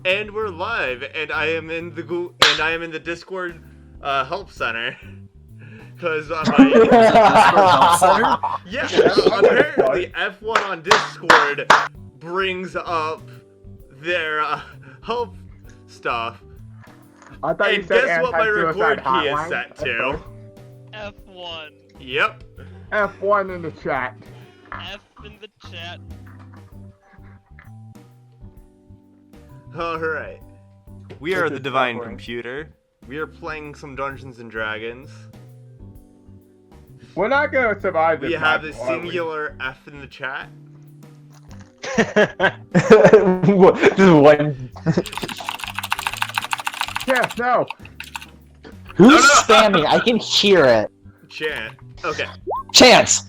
And we're live, and I am in the Discord help center. Cause my yeah, apparently F1 on Discord brings up their help stuff. I thought and you said guess what my record key is hotline? set to? F1. Yep. F1 in the chat. F in the chat. Alright. We This are is the Divine suffering. Computer. We are playing some Dungeons and Dragons. We're not gonna survive this. We have a match, are we? singular F in the chat. This is one. Yes, no. Who's spamming? I can hear it. Chan. Okay. Chance!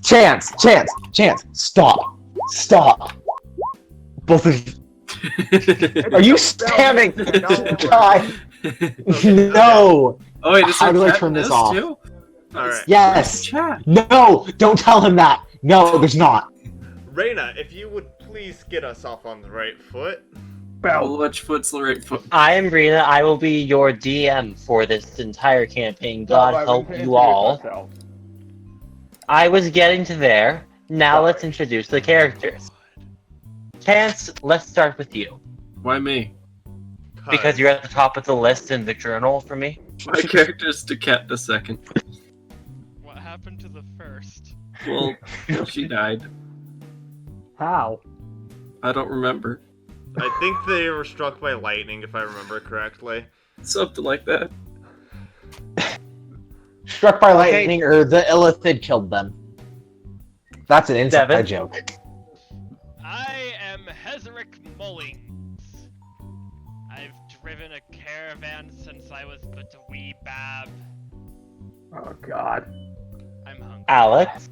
Stop! Both of you. Are you spamming? God. No! Oh wait, is How there do I chat turn in this this off? too? Alright. Yes! Chat. No! Don't tell him that! No, there's not. Reina, if you would please get us off on the right foot. Well, Bell. which foot's the right foot? I am Rena. I will be your DM for this entire campaign. God help you all. I was getting to there. Now let's introduce the characters. Chance, let's start with you. Why me? Because you're at the top of the list in the journal for me. My character's to Cat the second. What happened to the first? Well, she died. How? I don't remember. I think they were struck by lightning, if I remember correctly. Something like that. Struck by lightning or the illithid killed them. That's an inside Devin? joke. I am Hezerick Mullings. I've driven a caravan since I was but a wee bab. Oh God. I'm hungry. Alex.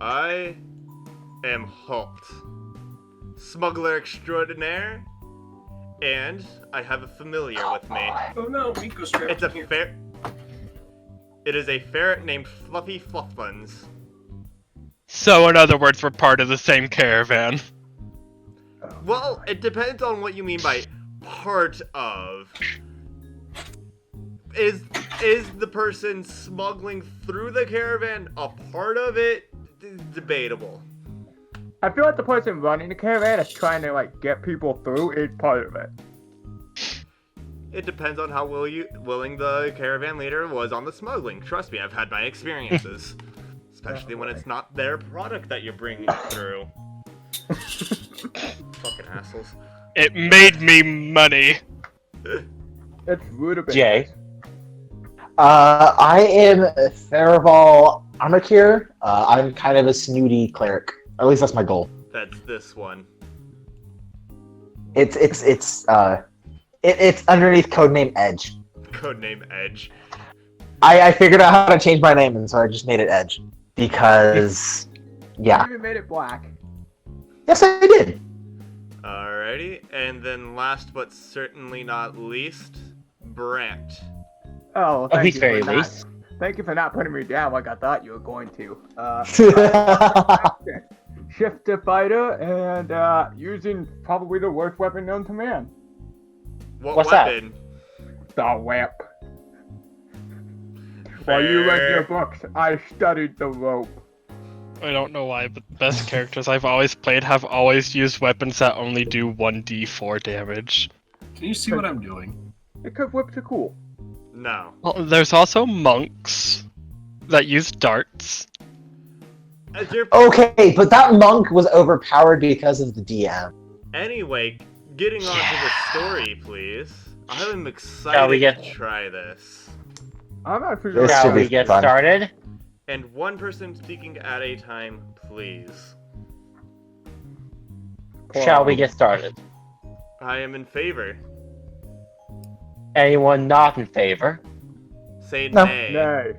I am Halt, smuggler extraordinaire, and I have a familiar with me. Oh no, Miko's trapped It's a here. fer- It is a ferret named Fluffy Fluffbuns. So, in other words, we're part of the same caravan. Well, it depends on what you mean by part of. Is the person smuggling through the caravan a part of it? Debatable. I feel like the person running the caravan is trying to like get people through is part of it. It depends on how willing the caravan leader was on the smuggling. Trust me, I've had my experiences. Especially when it's not their product that you're bringing through. Fucking assholes. It made me money. It's rutabaga. Jay. I am Theraval Armakir. I'm kind of a snooty cleric. Or at least that's my goal. That's this one. It's underneath codename Edge. Codename Edge. I figured out how to change my name, and so I just made it Edge. Because, yeah. You even made it black. Yes, I did. Alrighty, and then last but certainly not least, Brant. Oh, Oh, thank he's you very for not. loose. Thank you for not putting me down like I thought you were going to. Shifter fighter and using probably the worst weapon known to man. What What's that? weapon? The whip. While you read your books, I studied the rope. I don't know why, but the best characters I've always played have always used weapons that only do 1d4 damage. Can you see what I'm doing? Because whips are cool. No. Well, there's also monks that use darts. As your Okay, but that monk was overpowered because of the DM. Anyway, getting on to the story, please. I'm excited Shall we get- to try this. I'm not sure. This Shall should we be get fun. started? And one person speaking at a time, please. Shall we get started? I am in favor. Anyone not in favor? Say No. nay. Nay.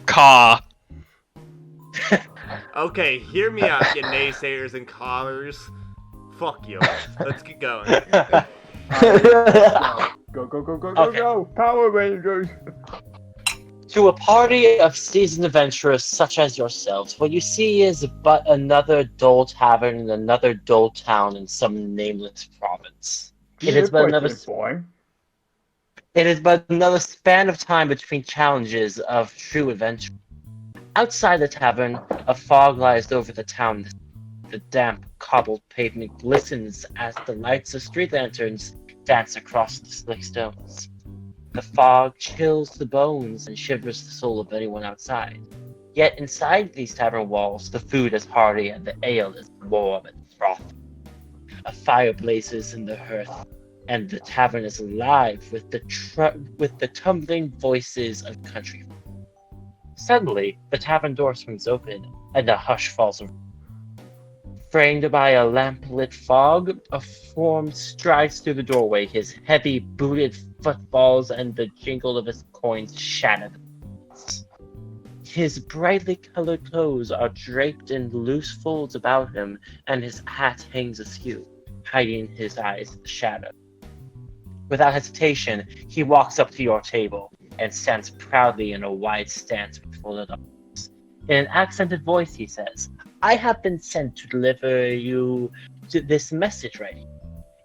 Caw. Okay, hear me out, you naysayers and callers. Fuck you. Let's get going. Go, go, go, go, go, Okay. go! Power Rangers! To a party of seasoned adventurers such as yourselves, what you see is but another dull tavern in another dull town in some nameless province. It is but another. Boring. It is but another span of time between challenges of true adventure. Outside the tavern, a fog lies over the town. The damp, cobbled pavement glistens as the lights of street lanterns dance across the slick stones. The fog chills the bones and shivers the soul of anyone outside. Yet inside these tavern walls, the food is hearty and the ale is warm and frothy. A fire blazes in the hearth, and the tavern is alive with the tumbling voices of country. Suddenly, the tavern door swings open, and a hush falls around. Framed by a lamp-lit fog, a form strides through the doorway, his heavy booted footfalls and the jingle of his coins shatter the walls. His brightly colored clothes are draped in loose folds about him, and his hat hangs askew, hiding his eyes in the shadow. Without hesitation, he walks up to your table and stands proudly in a wide stance with folded arms. In an accented voice, he says, "I have been sent to deliver you this message right here.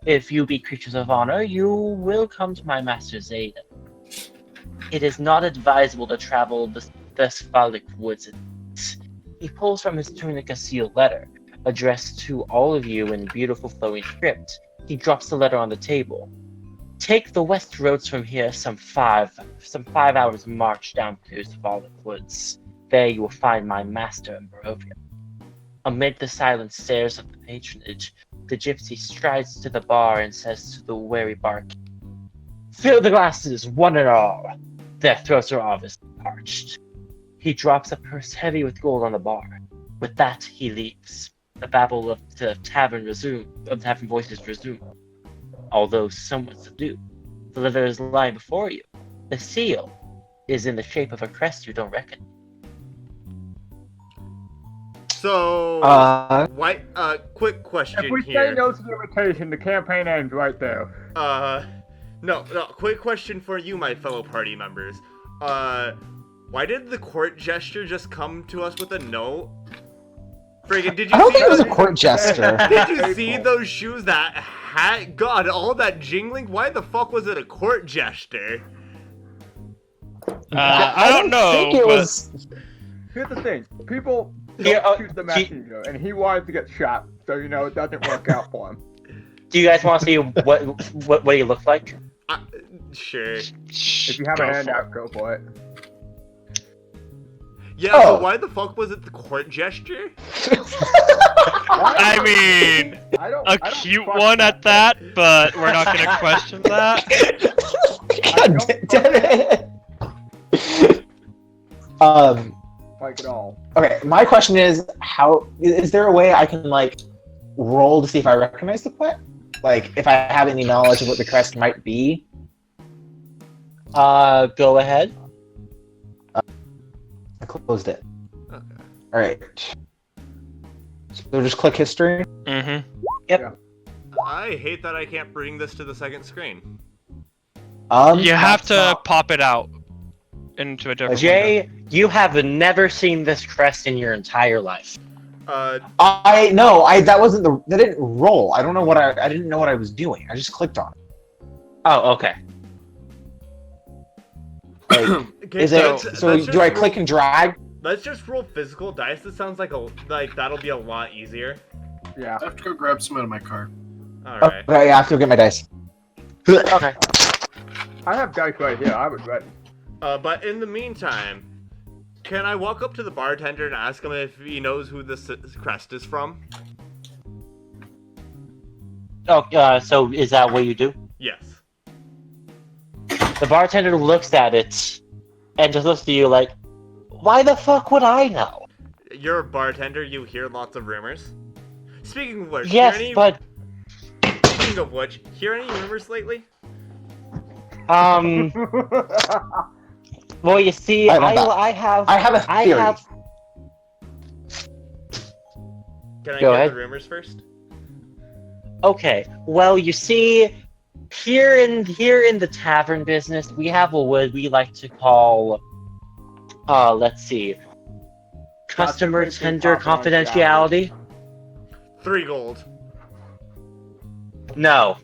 If you be creatures of honor, you will come to my master's aid. It is not advisable to travel the Thesphalic woods." He pulls from his tunic a sealed letter, addressed to all of you in beautiful flowing script. He drops the letter on the table. "Take the west roads from here some five hours march down to Thesphalic woods. There you will find my master in Barovia." Amid the silent stares of the patronage, the gypsy strides to the bar and says to the wary barkeep, "Fill the glasses, one and all. Their throats are obviously parched." He drops a purse heavy with gold on the bar. With that, he leaves. The babble of the tavern voices resume. Although somewhat subdued, the letter is lying before you. The seal is in the shape of a crest you don't recognize. So, quick question If we here. say no to the invitation, the campaign ends right there. No, quick question for you, my fellow party members. Why did the court gesture just come to us with a note? Friggin', did you I don't see think it was a those- court gesture. Did you see those shoes, that hat? God, all that jingling? Why the fuck was it a court gesture? I don't know, think it but was. Here's the thing: people Yeah, don't shoot the messenger, and he wanted to get shot, so it doesn't work out for him. Do you guys want to see what he looked like? Sure. If you have a handout, go for it. Yeah, Oh. but why the fuck was it the court gesture? I mean, I don't. a I don't cute trust one at that, but we're not gonna question that. God damn it. Like at all. Okay, my question is, how is there a way I can roll to see if I recognize the plant? Like, if I have any knowledge of what the crest might be? Go ahead. I closed it. Okay. Alright. So just click history. Mm-hmm. I hate that I can't bring this to the second screen. You have that's to not- pop it out into a different window. Jay, you have never seen this crest in your entire life. Uh, that didn't roll. I don't know I didn't know what I was doing. I just clicked on it. Oh, okay. okay, Is let's it, so just do I roll- click and drag? Let's just roll physical dice. This sounds like that'll be a lot easier. Yeah. I have to go grab some out of my car. Alright. Okay, I have to go get my dice. Okay. I have dice right here. I was ready. But in the meantime, can I walk up to the bartender and ask him if he knows who this crest is from? Oh, so is that what you do? Yes. The bartender looks at it and just looks to you like, why the fuck would I know? You're a bartender, you hear lots of rumors. Speaking of which, Yes, but Speaking of which, hear any rumors lately? well, you see, I have I have a theory. Can I Go get ahead. the rumors first? Okay, well, you see, here in the tavern business, we have a word we like to call, let's see, customer tender confidentiality. 3 gold. No.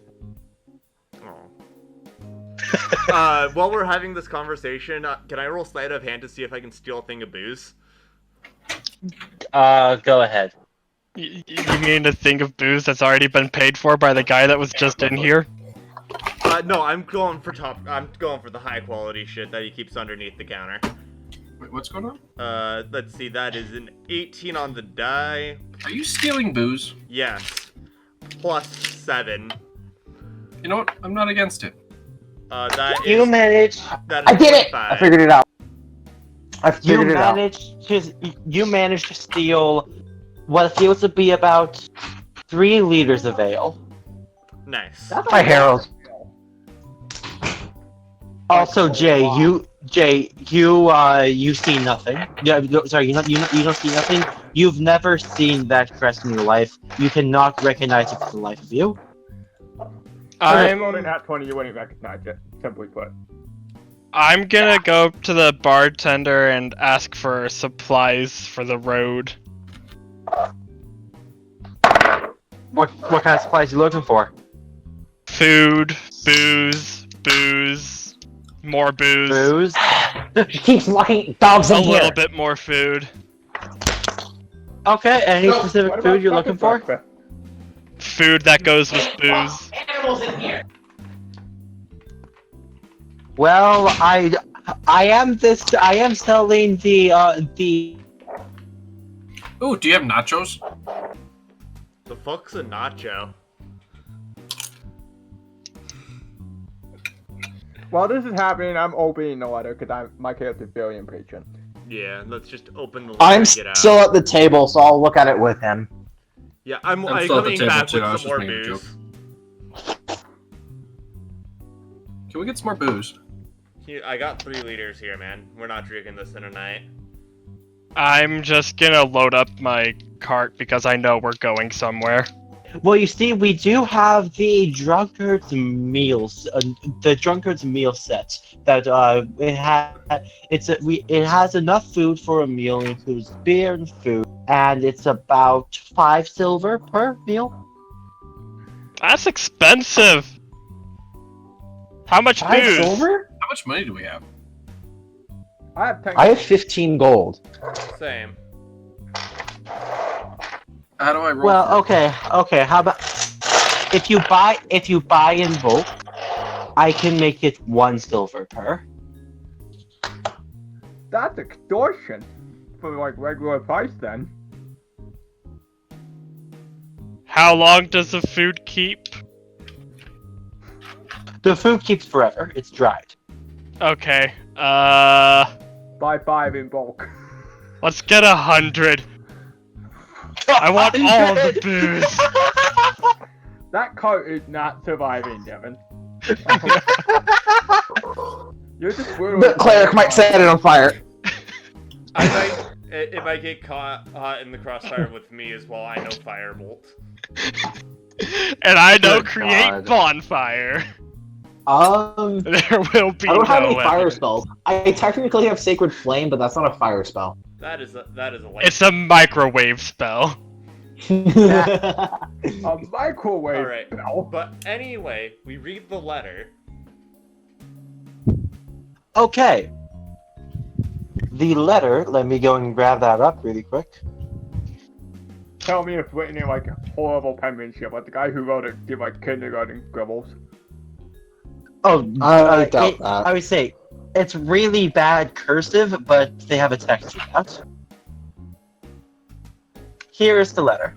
While we're having this conversation, can I roll sleight of hand to see if I can steal a thing of booze? Go ahead. You mean a thing of booze that's already been paid for by the guy that was just in here? No, I'm going for the high quality shit that he keeps underneath the counter. Wait, what's going on? Let's see, that is an 18 on the die. Are you stealing booze? Yes. Plus 7. You know what? I'm not against it. That is... You managed. That is I did it! 25. I figured it out. I You figured it out. managed to steal what feels to be about 3 liters of ale. Nice. Hi, Harold. Also, Jay, you see nothing. Yeah, sorry, you don't see nothing. You've never seen that crest in your life. You cannot recognize it for the life of you. I'm on an at 20, you wouldn't recognize it, simply put. I'm gonna go to the bartender and ask for supplies for the road. What kind of supplies are you looking for? Food, booze, more booze, Booze. He keeps locking dogs a in little here. bit more food. Okay, any specific What about food you're looking for? breakfast? Food that goes with booze. Animals in here. Well, I am selling the Ooh, do you have nachos? The fuck's a nacho? While this is happening, I'm opening the letter because my character's very impatient. Yeah, let's just open the letter I'm and get out. still at the table, so I'll look at it with him. Yeah, I'm still at the coming table, back too. I with was some just more making a joke. booze. Can we get some more booze? Here, I got 3 liters here, man. We're not drinking this in a night. I'm just gonna load up my cart because I know we're going somewhere. Well, you see, we do have the drunkard's meals, the drunkard's meal set. That it has enough food for a meal. It includes beer and food, and it's about 5 silver per meal. That's expensive. How much 5 booze? silver? How much money do we have? I have 10. I have 15 gold. Same. How do I roll? Well, for it? okay. How about if you buy in bulk, I can make it 1 silver per. That's extortion for like regular price then. How long does the food keep? The food keeps forever. It's dried. Okay. Buy 5 in bulk. Let's get 100. I want all the booze. That cart is not surviving, Devin. You're just The cleric might set it on fire. I might, it might get caught in the crossfire with me as well. I know firebolt. And I know Good create God. bonfire. There will be I don't have no any fire evidence. spells. I technically have Sacred Flame, but that's not a fire spell. That is a light. It's a microwave spell. A microwave Alright. spell. But anyway, we read the letter. Okay. The letter. Let me go and grab that up really quick. Tell me it's written in like horrible penmanship, like the guy who wrote it did like kindergarten scribbles. Oh, I doubt that. I would say it's really bad cursive, but they have a text for that. Here is the letter.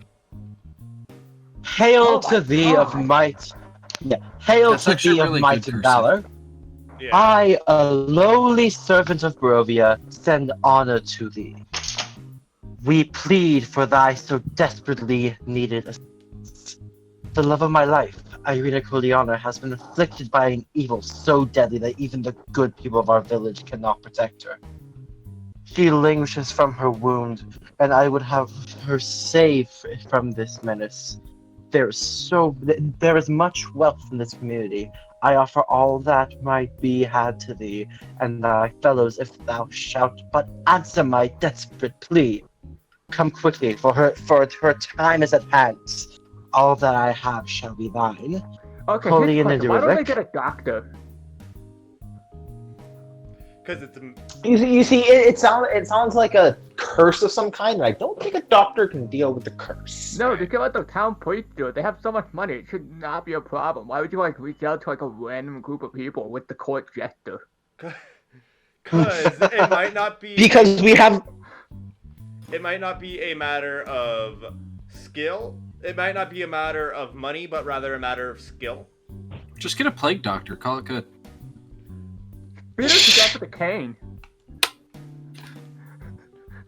Hail Oh to my thee God. of might. Yeah. Hail That's to actually thee really of might good and cursive. valor. Yeah. I, a lowly servant of Barovia, send honor to thee. We plead for thy so desperately needed assistance. The love of my life, Irina Coliana, has been afflicted by an evil so deadly that even the good people of our village cannot protect her. She languishes from her wound, and I would have her safe from this menace. There is much wealth in this community. I offer all that might be had to thee, and thy fellows, if thou shalt but answer my desperate plea. Come quickly, for her time is at hand. All that I have shall be thine. Okay, Holy here's a and question. Why don't they Indiric. get a doctor? Because it's You see, it sounds like a curse of some kind, and I don't think a doctor can deal with the curse. No, they can let the town police do it. They have so much money, it should not be a problem. Why would you reach out to a random group of people with the court jester? because it might not be Because we have. It might not be a matter of skill. It might not be a matter of money, but rather a matter of skill. Just get a plague doctor. Call it good. Beat her to death with a cane.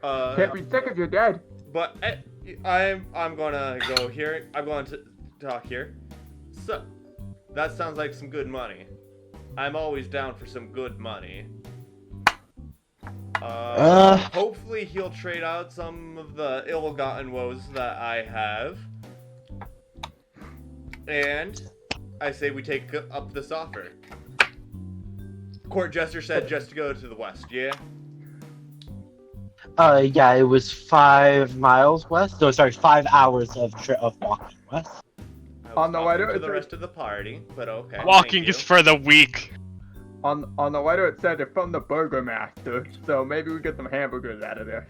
Can't be sick if you're dead. But I'm gonna go here. I'm going to talk here. So that sounds like some good money. I'm always down for some good money. Hopefully he'll trade out some of the ill-gotten woes that I have. And I say we take up this offer. Court Jester said just to go to the west, yeah? Yeah, it was 5 miles west. No, sorry, 5 hours of walking west. I was On the talking letter, to the it's- rest of the party, but okay. Walking thank is you. for the weak. On the letter it said they're from the Burger Master, so maybe we get some hamburgers out of there.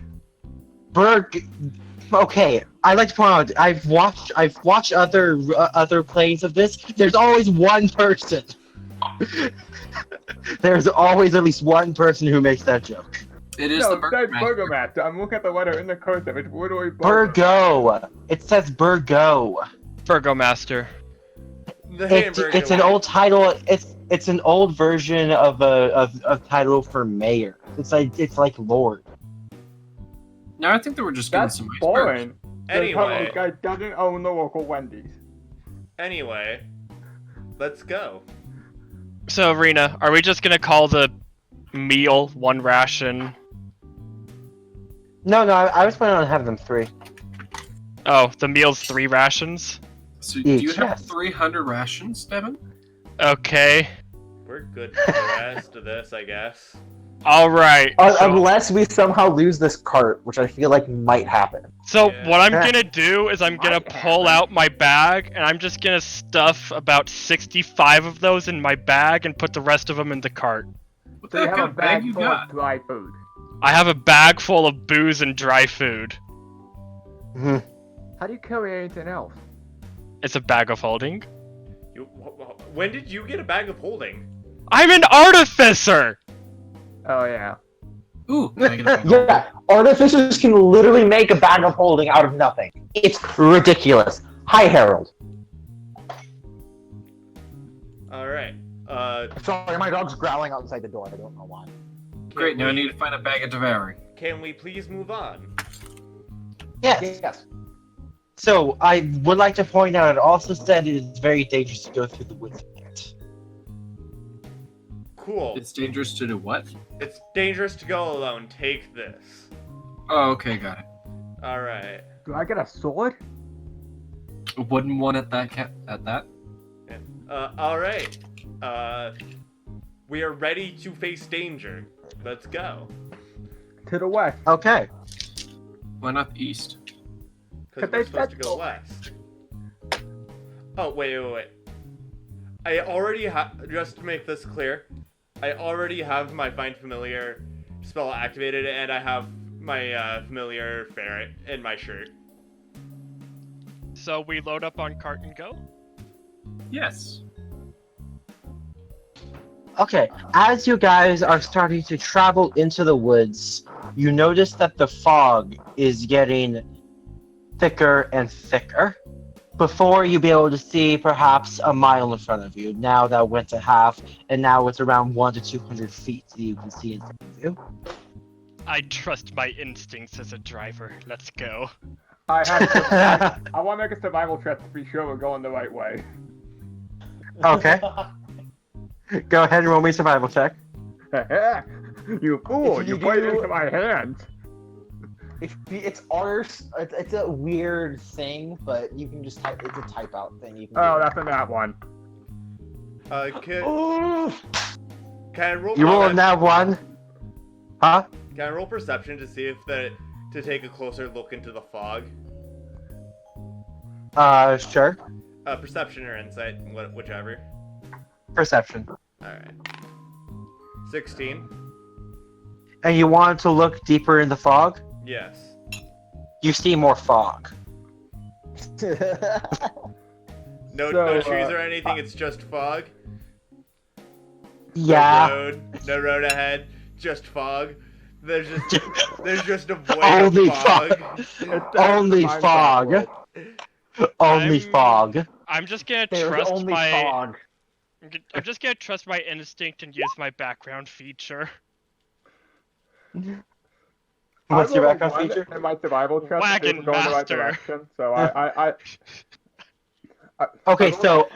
Okay, I'd like to point out I've watched other plays of this. There's always one person. There's always at least one person who makes that joke. It is No, the it says Burger Burger Master. Master. I'm looking at the letter in the cursive. It's literally Burger. Burgo. It says Burgo. Burgomaster. The hamburger It's an one. old title. It's an old version of a title for mayor. It's like Lord. No, I think they were just getting That's some icebergs. boring. Anyway. This guy doesn't own the local Wendy's. Anyway, let's go. So, Rena, are we just gonna call the meal 1 ration? No, I was planning on having them 3. Oh, the meal's 3 rations? So, do you have Yes. 300 rations, Devin? Okay. We're good for the rest of this, I guess. Alright. Unless we somehow lose this cart, which I feel like might happen. So Yeah. what I'm gonna do is I'm gonna Might pull happen. out my bag and I'm just gonna stuff about 65 of those in my bag and put the rest of them in the cart. What So the you heck have a kind of bag bag you full got? of dry food. I have a bag full of booze and dry food. How do you carry anything else? It's a bag of holding. When did you get a bag of holding? I'm an artificer! Oh yeah. Ooh, can I get a bag of Yeah, artificers can literally make a bag of holding out of nothing. It's ridiculous. Hi, Harold. Alright. Sorry, my dog's growling outside the door. I don't know why. Great, now I need to find a bag of devouring. Can we please move on? Yes. Yes. So I would like to point out, it also said it is very dangerous to go through the woods at night. Cool. It's dangerous to do what? It's dangerous to go alone. Take this. Oh, okay, got it. Alright. Do I get a sword? A wooden one at that at that? Alright. We are ready to face danger. Let's go. To the west. Okay. Why not the east? Because But we're they supposed to said- go west. Oh, wait. I already have, just to make this clear, I already have my Find Familiar spell activated, and I have my Familiar Ferret in my shirt. So we load up on cart and go? Yes. Okay, as you guys are starting to travel into the woods, you notice that the fog is getting thicker and thicker. Before you'd be able to see perhaps a mile in front of you. Now that went to half, and now it's around 100 to 200 feet that you can see in front of you. I trust my instincts as a driver. Let's go. I have. I want to make a survival check to be sure we're going the right way. Okay, go ahead and roll me a survival check. You fool! If You you played do- into my hands. It's ours. It's a weird thing, but you can just type. It's a type out thing. You can Oh, do. that's in that one. Can I roll? You roll that one. Huh? Can I roll perception to see if to take a closer look into the fog? Sure. Perception or insight, whichever. Perception. All right. 16. And you want to look deeper in the fog? Yes. You see more fog. No, So, no trees or anything. It's just fog. Yeah. No road ahead. Just fog. There's just a void Only of fog. Only fog. Only fog. I'm just gonna There's trust only my. fog. I'm just gonna trust my instinct and use my background feature. What's your background feature? In my survival check, Wagon it was going the right master. direction. So I Okay, so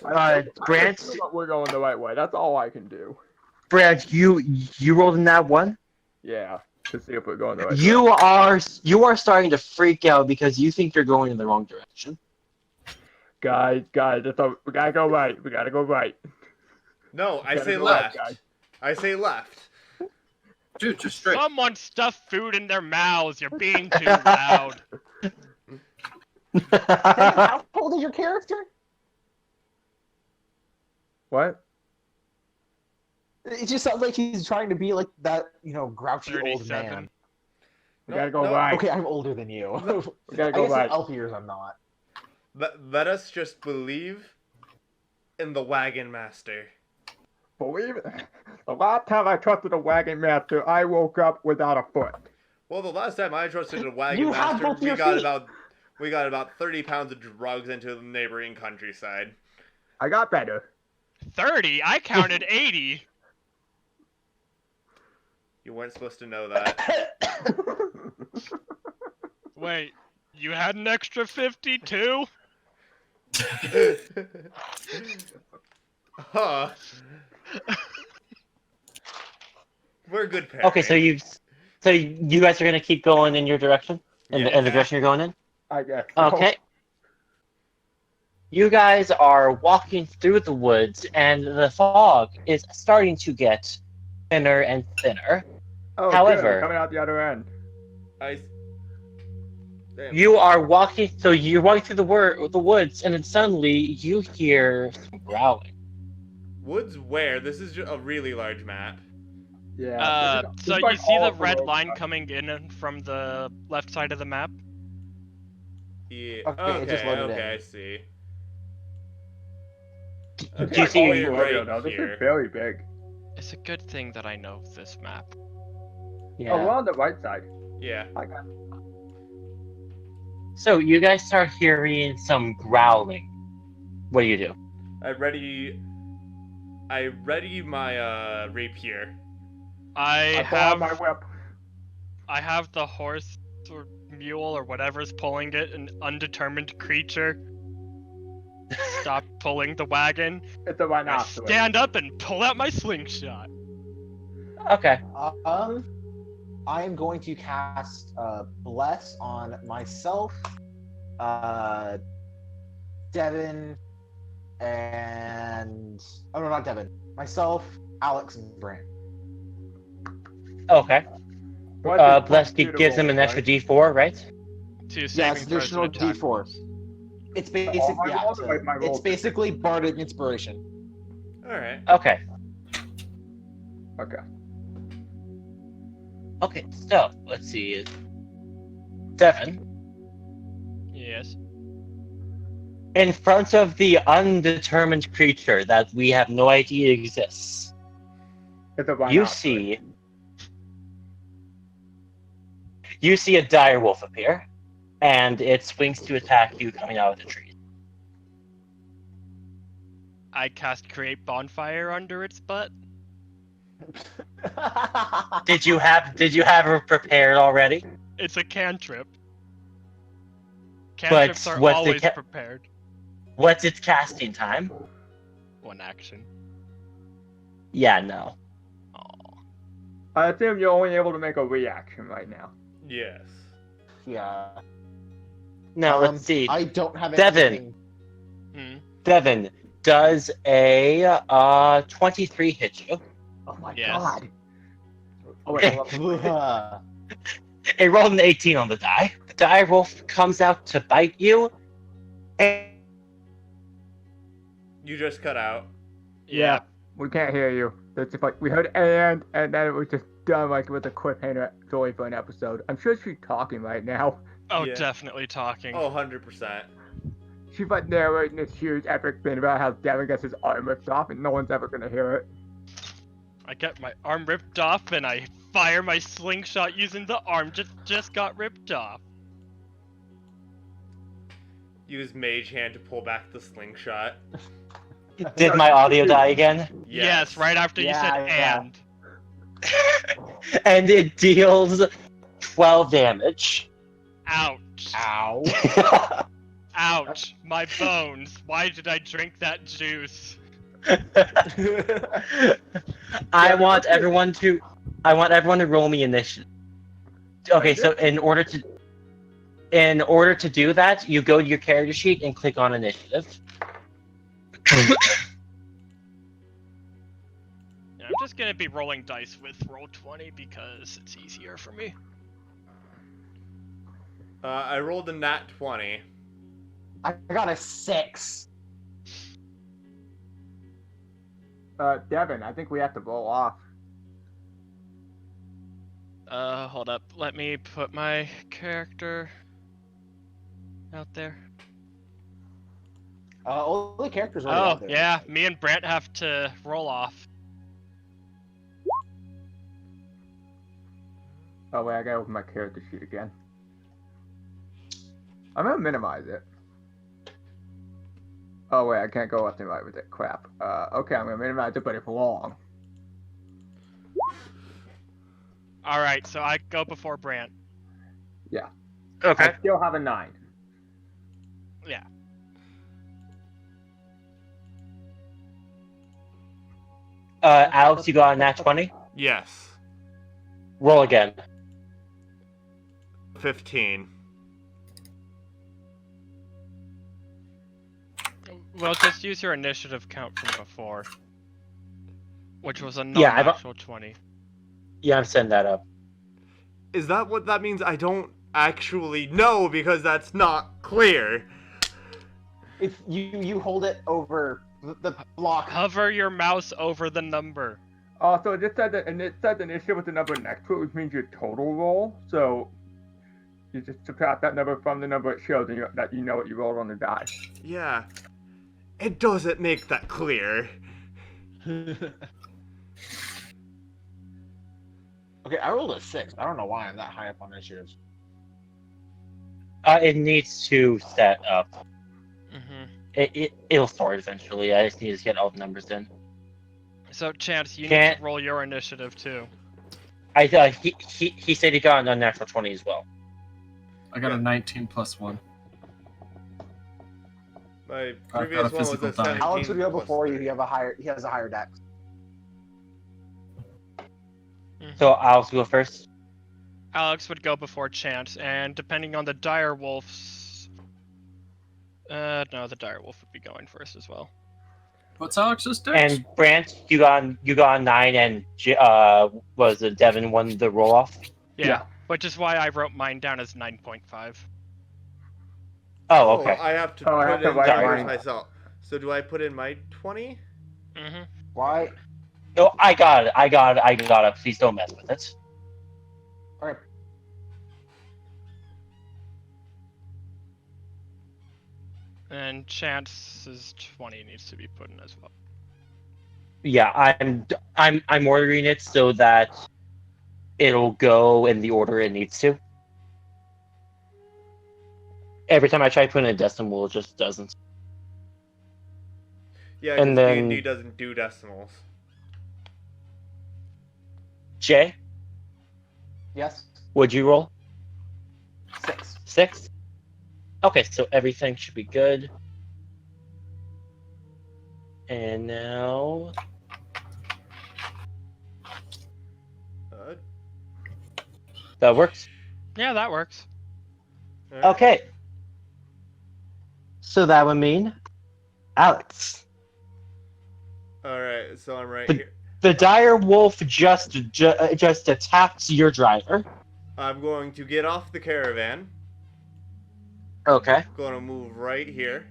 I Brant, feel that we're going the right way. That's all I can do. you rolled in that one. Yeah, to see if we're going the right You are starting to freak out because you think you're going in the wrong direction. Guys, we gotta go right. We gotta go right. No, I Gotta say go right, left. guys. I say left. Dude, just straight. Someone stuff food in their mouths. You're being too loud. How old is your character? What? It just sounds like he's trying to be like that, grouchy old 37. man. We No, gotta go no. right. Okay, I'm older than you. We gotta I go guess right. in elf years I'm not. Let us just believe in the wagon master. Believe it. The last time I trusted a wagon master, I woke up without a foot. Well, the last time I trusted a wagon You have master, both your feet. we got about 30 pounds of drugs into the neighboring countryside. I got better. 30? I counted 80. You weren't supposed to know that. Wait, you had an extra 52? Huh. We're good parents. Okay, so you guys are gonna keep going in your direction, in the direction you're going in. I guess. Okay. You guys are walking through the woods, and the fog is starting to get thinner and thinner. Oh, However- good, we're coming out the other end. Damn. You are walking, so you're walking through the woods, and then suddenly you hear some growling. Woods where? This is a really large map. Yeah. So you see the red line coming in from the left side of the map? Yeah. Okay, it just loaded in. I see. Do you see- we're right This here. is very big. It's a good thing that I know this map. Oh, we're Yeah. on the right side. Yeah. I got So you guys start hearing some growling. What do you do? I ready my rapier. I pull out have my whip. I have the horse or mule or whatever's pulling it, an undetermined creature. Stop pulling the wagon. It's a I rhinoceros. stand up and pull out my slingshot. Okay. I am going to cast Bless on myself, Devin, and no, not Devin. Myself, Alex, and Brant. Okay. What is Bless suitable, gives him an extra right? D4, right? To Yes, saving throws additional and attack D4. rolls. It's basically my rolls or my it's rolls? basically bardic inspiration. Alright. Okay. Okay. Okay, so let's see. Devin, Yes. in front of the undetermined creature that we have no idea exists, It's a rhinoceros. you see a dire wolf appear, and it swings to attack you coming out of the tree. I cast Create Bonfire under its butt. Did you have her prepared already? It's a cantrip. Cantrips are what's the always prepared. What's its casting time? One action. Yeah, no. Oh. I assume you're only able to make a reaction right now. Yes. Yeah. No, let's see. I don't have Devin. anything. Hmm. Devin, does a 23 hit you? Oh my Yes. god. Oh wait, It rolled an 18 on the die. The dire wolf comes out to bite you, and You just cut out. Yeah. We can't hear you. It's just like we heard and then it was just done like with a cliffhanger story for an episode. I'm sure she's talking right now. Oh, Yeah. definitely talking. Oh, 100%. She's like narrating this huge epic thing about how Devin gets his arm ripped off and no one's ever gonna hear it. I get my arm ripped off and I fire my slingshot using the arm just got ripped off. Use Mage Hand to pull back the slingshot. Did my audio die again? Yes, right after you said Yeah. and. And it deals 12 damage. Ouch. Ow. Ouch. My bones. Why did I drink that juice? I want everyone to roll me initiative. Okay, so in order to do that, you go to your character sheet and click on initiative. Yeah, I'm just gonna be rolling dice with roll20 because it's easier for me. I rolled a nat 20. I got a 6. Devin, I think we have to roll off. Hold up. Let me put my character out there. All the characters are out Oh, there. yeah. Me and Brent have to roll off. Oh wait, I gotta open my character sheet again. I'm gonna minimize it. Oh wait, I can't go left and right with it. Crap. Okay, I'm gonna minimize it, but it's long. Alright, so I go before Brant. Okay. I still have a 9. Yeah. Alex, you got a nat 20? Yes. Roll again. 15. Well, just use your initiative count from before. Which was a Yeah, I've- non-actual 20. Yeah, I'm setting that up. Is that what that means? I don't actually know because that's not clear. If you hold it over the block. Hover your mouse over the number. Also, it just said that, and it said the initiative with the number next to it, which means your total roll. So you just subtract that number from the number it shows, and that you know what you rolled on the die. Yeah. It doesn't make that clear. Okay, I rolled a 6. I don't know why I'm that high up on initiatives. It needs to set up. Mm-hmm. It'll start eventually. I just need to get all the numbers in. So, Chance, you need Can't- to roll your initiative too. He said he got an unnatural 20 as well. I got a 19 plus 1. My got a previous one was physical a die. 17. Alex would go plus before you. 3. He has a higher dex. So Alex will go first. Alex would go before Chance, and depending on the dire wolves... no, the dire wolf would be going first as well. What's Alex's dex? And Brant, you got a 9, and was it Devin won the roll off? Yeah, which is why I wrote mine down as 9.5. Oh, okay. I have to Oh, I put have to in write numbers mine. myself. So do I put in my 20? Mm-hmm. Why? No, I got it. Please don't mess with it. Okay. And Chance's 20 needs to be put in as well. Yeah, I'm ordering it so that it'll go in the order it needs to. Every time I try to put in a decimal, it just doesn't. Yeah, And because then- D&D doesn't do decimals. Jay, Yes. would you roll? 6. 6? Okay, so everything should be good. And now... That works. Yeah, that works. Alright. Okay. So that would mean Alex. Alright, so I'm right But- here. The dire wolf just attacks your driver. I'm going to get off the caravan. Okay. Going to move right here.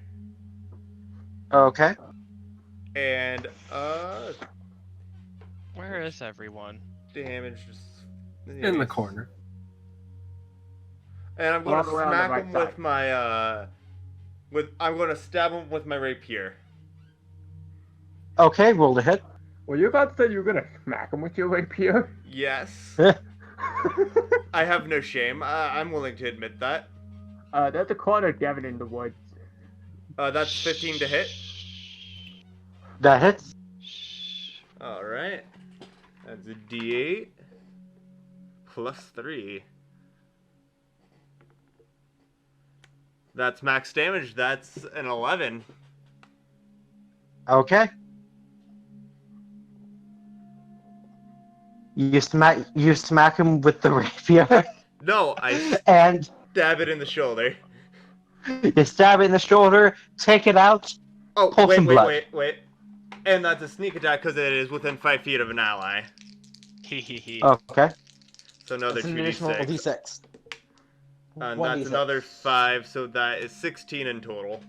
Okay. And, Where is everyone? Damage just In the corner. And I'm All gonna the way on the smack right him side. with my I'm gonna stab him with my rapier. Okay, roll to hit. Well, you about to say you were gonna smack him with your rapier? Yes. I have no shame. I'm willing to admit that. There's a corner Devin in the woods. That's 15 to hit. That hits. All right. That's a D8 plus 3. That's max damage. That's an 11. Okay. You smack him with the rapier, No, I and stab it in the shoulder. you stab it in the shoulder, take it out. Oh, Pull some blood. wait. And that's a sneak attack because it is within 5 feet of an ally. Hee. Okay. So another That's an additional 2d6. D6. And One that's D6. another 5, so that is 16 in total.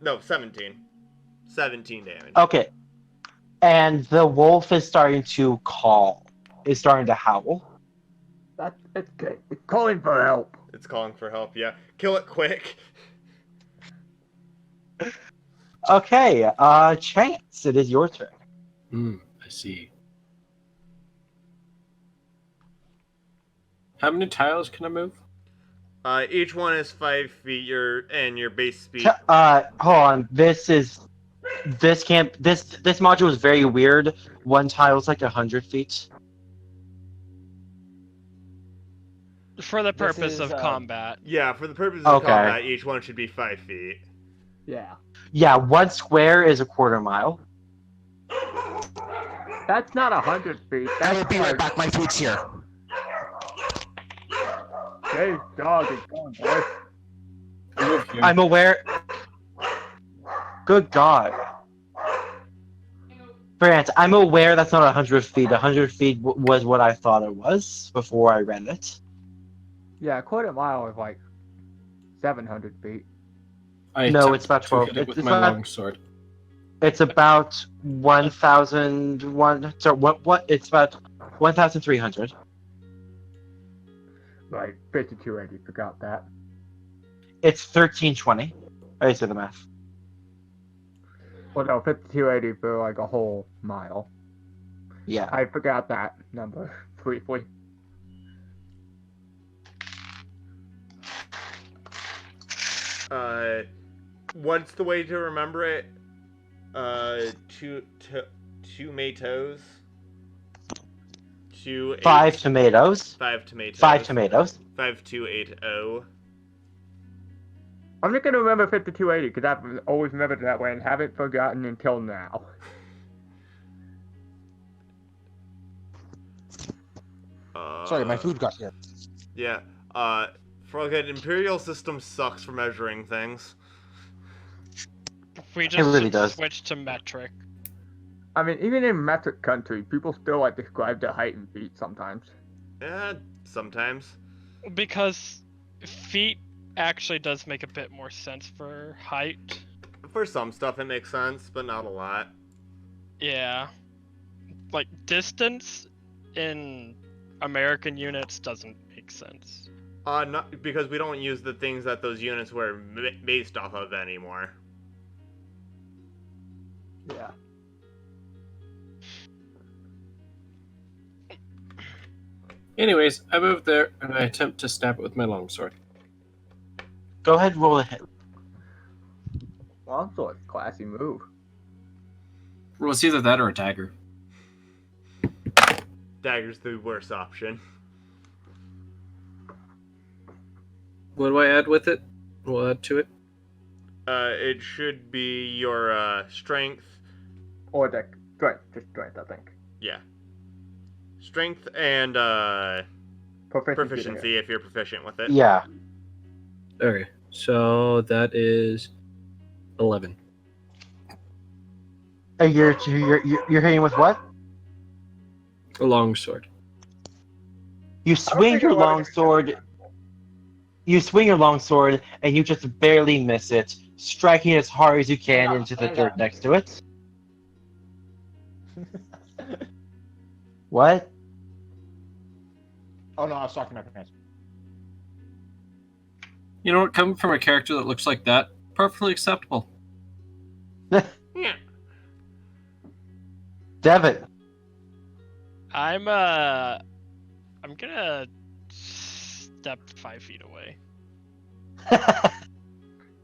No, 17. 17 damage. Okay. And the wolf is starting to call. Is starting to howl. It's good. It's calling for help. It's calling for help, yeah. Kill it quick. Okay, Chance, it is your turn. I see. How many tiles can I move? Each one is 5 feet, and your base speed. Hold on. This module is very weird. One tile is like 100 feet. For the This purpose is, of combat. Yeah, for the purpose of Okay. combat, each one should be 5 feet. Yeah. Yeah, one square is a quarter mile. That's not 100 feet. I That's will be right back. My food's here. Hey, dog is going, boy. I move here. I'm aware. Good God. Brant, I'm aware that's not 100 feet. 100 feet was what I thought it was before I read it. Yeah, a quarter mile is like 700 feet. I No, attempt it's about to 12. hit it with It's my about- longsword. It's about 1,001. So what? It's about 1,300. Like 5280, forgot that. It's 1320. I said the math. Well, no, 5280 for like a whole mile. Yeah. I forgot that number briefly. What's the way to remember it? Two tomatoes. 5 tomatoes. 5 tomatoes. 5 tomatoes. 5280. I'm just gonna remember 5280 because I've always remembered it that way and haven't forgotten until now. Sorry, my food got here. Yeah. Froghead, Imperial system sucks for measuring things. We just really should does. switch to metric. I mean, even in metric country, people still like describe their height in feet sometimes. Yeah, sometimes. Because feet actually does make a bit more sense for height. For some stuff it makes sense, but not a lot. Yeah. Like, distance in American units doesn't make sense. Not because we don't use the things that those units were based off of anymore. Yeah. Anyways, I move there and I attempt to stab it with my longsword. Go ahead, roll a hit. Longsword, classy move. Well, it's either that or a dagger. Dagger's the worst option. What do I add with it? We'll add to it. It should be your strength. Or the strength, just strength, I think. Yeah. Strength and proficiency if you're proficient with it. Yeah. Okay, so that is 11. You're hitting with what? A longsword. You swing your longsword. You swing your longsword, and you just barely miss it, striking as hard as you can into the dirt next to it. What? Oh no, I was talking to my parents. You know what? Coming from a character that looks like that, perfectly acceptable. Yeah. Devin. I'm gonna step 5 feet away.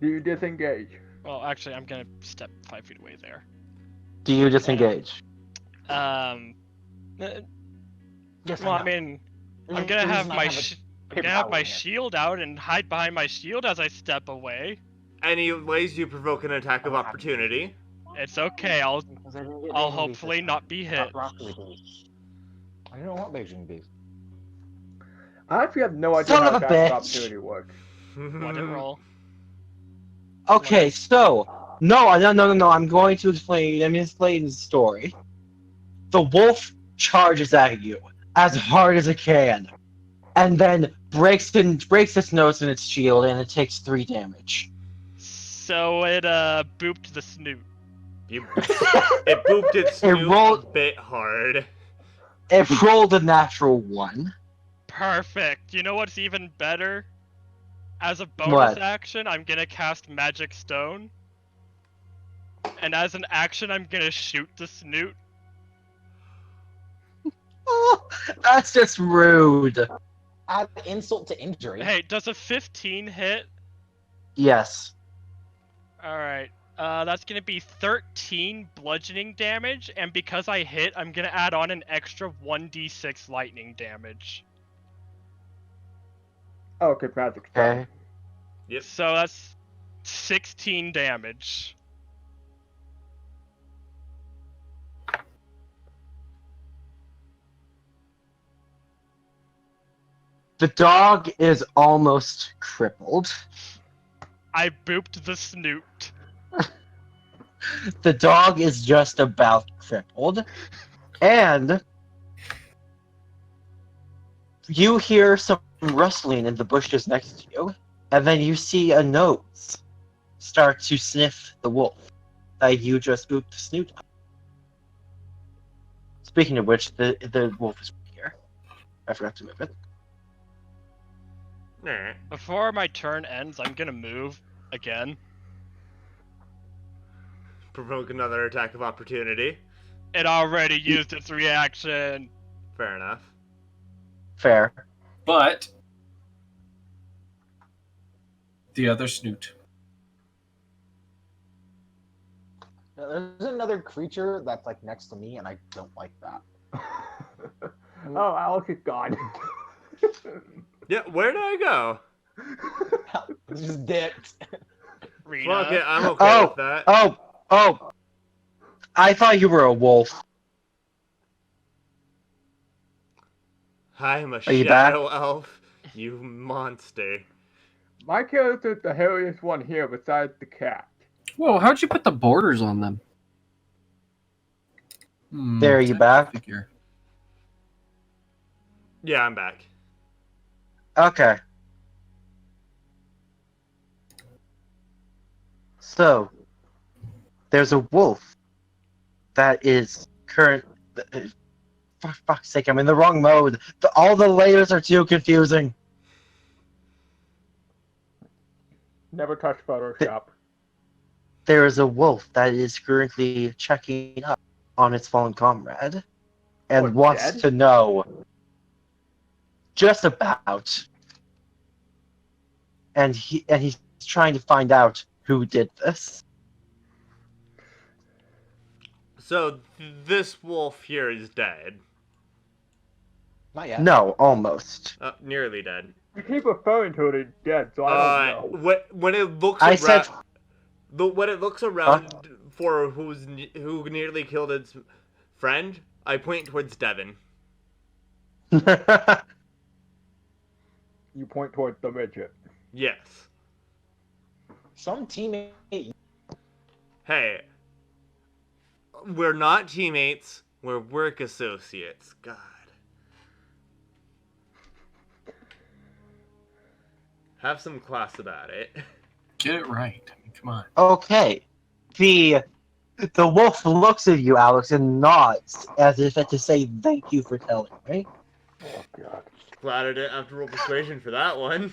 Do you disengage? Well, actually, I'm gonna step 5 feet away there. Do you disengage? Yes, Well, I know. mean, There's I'm a gonna have reason I my a I'm paper gonna have towel my in here. shield out and hide behind my shield as I step away. Anyways, you provoke an attack of opportunity. It's okay. I'll Because I didn't get I'll Beijing beef hopefully this not time. be I hit. got broccoli beef. I don't want Beijing beef. I actually have no idea Son how of a attack bitch. of opportunity works. Let it roll. Okay, so no. I'm going to explain. Let me explain the story. The wolf charges at you as hard as it can, and then breaks its nose in its shield, and it takes 3 damage. So it booped the snoot. It booped its It snoot rolled- a bit hard. It rolled a natural 1. Perfect. You know what's even better? As a bonus What? action, I'm gonna cast Magic Stone. And as an action, I'm gonna shoot the snoot. Oh, that's just rude. Add insult to injury. Hey, does a 15 hit? Yes. Alright. That's gonna be 13 bludgeoning damage, and because I hit, I'm gonna add on an extra 1d6 lightning damage. Okay, magic. Okay. Yep. So that's 16 damage. The dog is almost crippled. I booped the snoot. The dog is just about crippled. And you hear some rustling in the bushes next to you, and then you see a nose start to sniff the wolf that you just booped the snoot on. Speaking of which, the wolf is right here. I forgot to move it. Nah. Before my turn ends, I'm gonna move again. Provoke another attack of opportunity. It already used its reaction. Fair enough. Fair. But the other snoot. There's another creature that's like next to me, and I don't like that. Oh, Alex is gone. Yeah, where did I go? It's just dipped. Rita. Fuck it, I'm okay with that. Oh! I thought you were a wolf. I'm a Are you back? shadow elf, you monster. My character's the hairiest one here besides the cat. Whoa, how'd you put the borders on them? There, are you back? Figure. Yeah, I'm back. Okay. So, there's a wolf that is current. For fuck's sake, I'm in the wrong mode. All the layers are too confusing. Never touch Photoshop. There is a wolf that is currently checking up on its fallen comrade and What, wants dead? to know just about. And he's trying to find out who did this. So, this wolf here is dead. Not yet. No, almost. Nearly dead. You keep referring to it as dead, so I don't know. When it looks I around, said- when it looks around for who nearly killed its friend, I point towards Devin. You point towards the midget. Yes. Some teammate. Hey, we're not teammates. We're work associates. God. Have some class about it. Get it right. I mean, come on. Okay. The wolf looks at you, Alex, and nods as if to say thank you for telling me. Oh god. Glad I didn't have to roll persuasion for that one.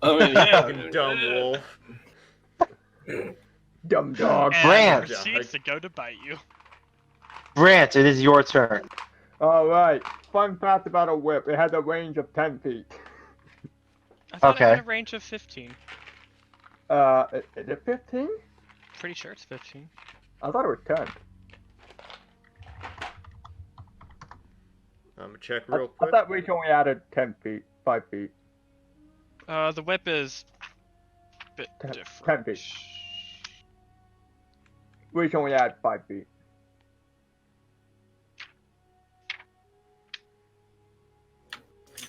I mean, yeah. Fucking dumb wolf. Dumb dog. And Brant. proceeds to go to bite you. Brant, it is your turn. Alright. Fun fact about a whip. It has a range of 10 feet. I thought it had Okay. a range of 15. Is it 15? Pretty sure it's 15. I thought it was 10. I'm gonna check I real quick. thought reach only added 10 feet. 5 feet. The whip is a bit 10 different. feet. Reach only add 5 feet.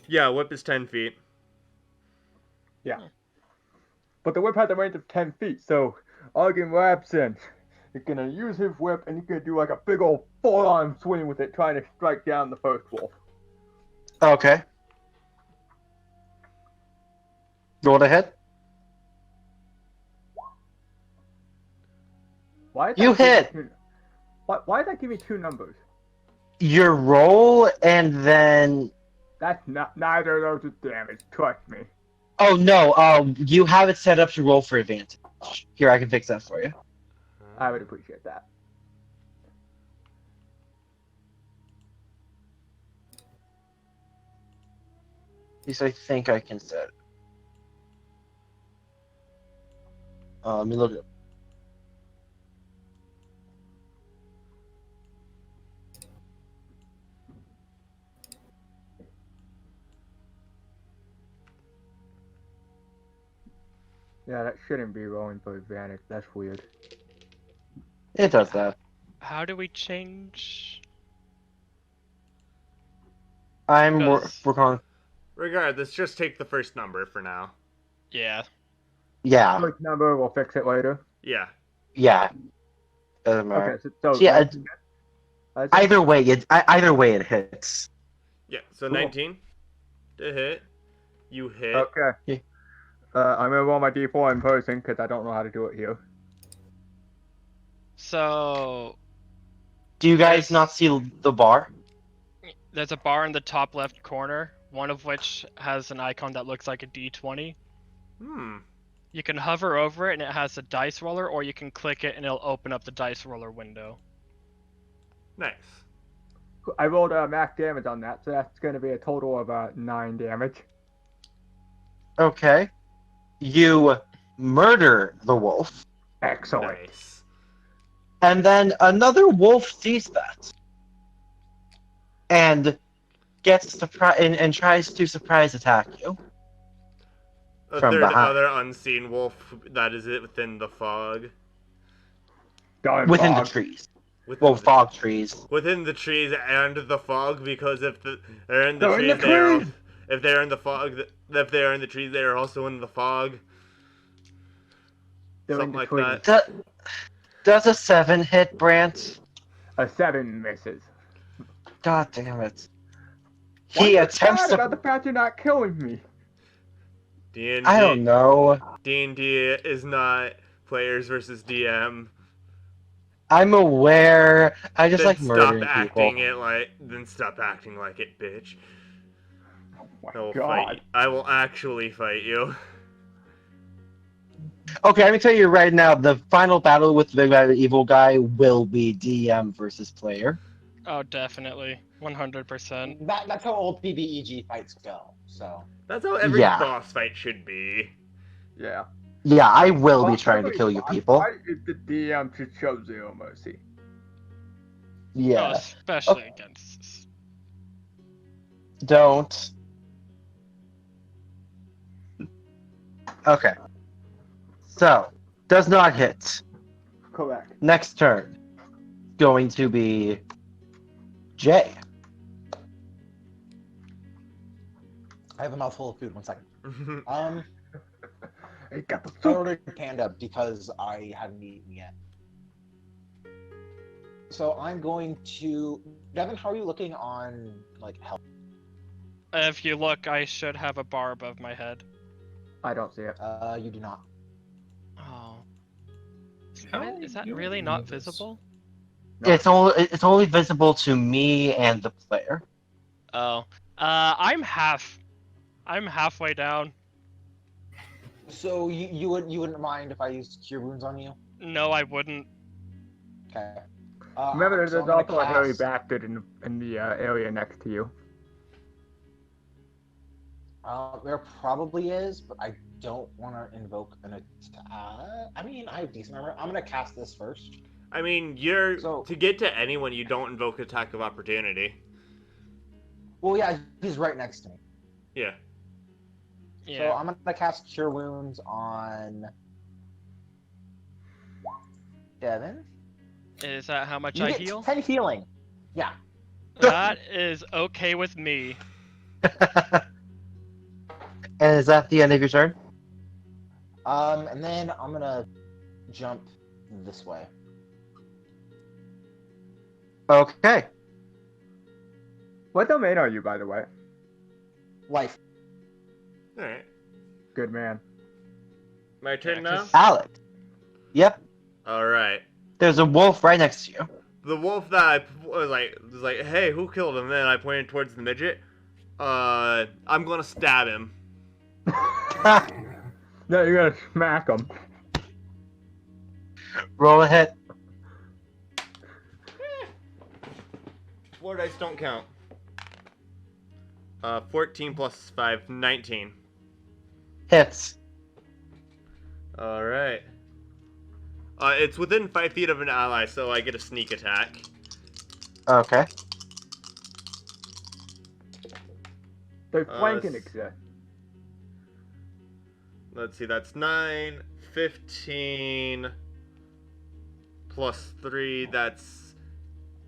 Yeah, whip is 10 feet. But the whip has a range of 10 feet, so Argon Rabson is gonna use his whip and he's gonna do like a big old full-on swing with it, trying to strike down the first wolf. Okay. Go ahead. Why did You that give hit. me why did that give me 2 numbers? Your roll and then. That's not neither of those is damage. Trust me. Oh no, you have it set up to roll for advantage. Here, I can fix that for you. I would appreciate that. At least I think I can set it. Let me look it up. Yeah, that shouldn't be rolling for advantage. That's weird. It does that. How do we change? I'm Does- working on. Regardless, just take the first number for now. Yeah. Yeah, First number, we'll fix it later. Yeah. yeah. Doesn't matter. Okay, so Yeah, either either way it hits. Yeah, so Cool. 19 to hit. You hit. Okay. Yeah. I'm gonna roll my d4 in person because I don't know how to do it here. So Do you guys not see the bar? there's a bar in the top left corner, one of which has an icon that looks like a D20. Hmm. You can hover over it and it has a dice roller, or you can click it and it'll open up the dice roller window. Nice. I rolled max damage on that, so that's gonna be a total of 9 damage. Okay. You murder the wolf, Excellent. Nice. and then another wolf sees that and gets and tries to surprise attack you. A From third behind. other unseen wolf that is it within the fog. Darn Within the fog. trees. Within Well, the, fog trees. within the trees and the fog, because if they're in the They're in trees, the they are. trees! If they're in the fog, if they are in the trees, they are also in the fog. They're in Something like between. that. Does a 7 hit, Brant? A 7 misses. God damn it. Why He are you attempts sad about to. the fact you're not killing me. D&D, I don't know. D&D is not players versus DM. I'm aware. I just Then like stop murdering acting people. Then stop acting like it, bitch. Oh my I will god. fight. I will actually fight you. Okay, let me tell you right now, the final battle with the Big Bad Evil Guy will be DM versus player. Oh, definitely. 100%. That's how old PBEG fights go. So That's how every Yeah. boss fight should be. Yeah. Yeah, I will be Well, trying to every kill you boss people. fight is the DM should show zero mercy. Oh, Yeah. especially against. Don't. Okay. So, does not hit. Correct. Next turn. Going to be Jay. I have a mouthful of food. 1 second. He got the I soup. ordered Panda because I haven't eaten yet. So I'm going to Devin. How are you looking on like health? If you look, I should have a bar above my head. I don't see it. You do not. Oh. What? Is that really not visible? No. It's only visible to me and the player. Oh. I'm halfway down. So you wouldn't mind if I used Cure Wounds on you? No, I wouldn't. Okay. Remember, there's so I'm gonna also a hairy cast- bastard in the area next to you. There probably is, but I don't want to invoke an attack. I mean, I have decent armor. I'm gonna cast this first. I mean, So- to get to anyone, you don't invoke attack of opportunity. Well, yeah, he's right next to me. Yeah. So Yeah. I'm gonna cast Cure Wounds on Devin. Is that how much You I get heal? 10 healing. Yeah. That is okay with me. And is that the end of your turn? And then I'm gonna jump this way. Okay. What domain are you, by the way? Life. All right. Good man. My turn Yeah, now. 'cause- Alex. Yep. All right. There's a wolf right next to you. The wolf that I was like, hey, who killed him? Then I pointed towards the midget. I'm gonna stab him. No, you're gonna smack him. Roll a hit. 4 dice don't count. 14 plus 5, 19. Hits. All right. It's within 5 feet of an ally, so I get a sneak attack. Okay. There's flanking s- exist. Let's see, that's 9, 15, plus 3, that's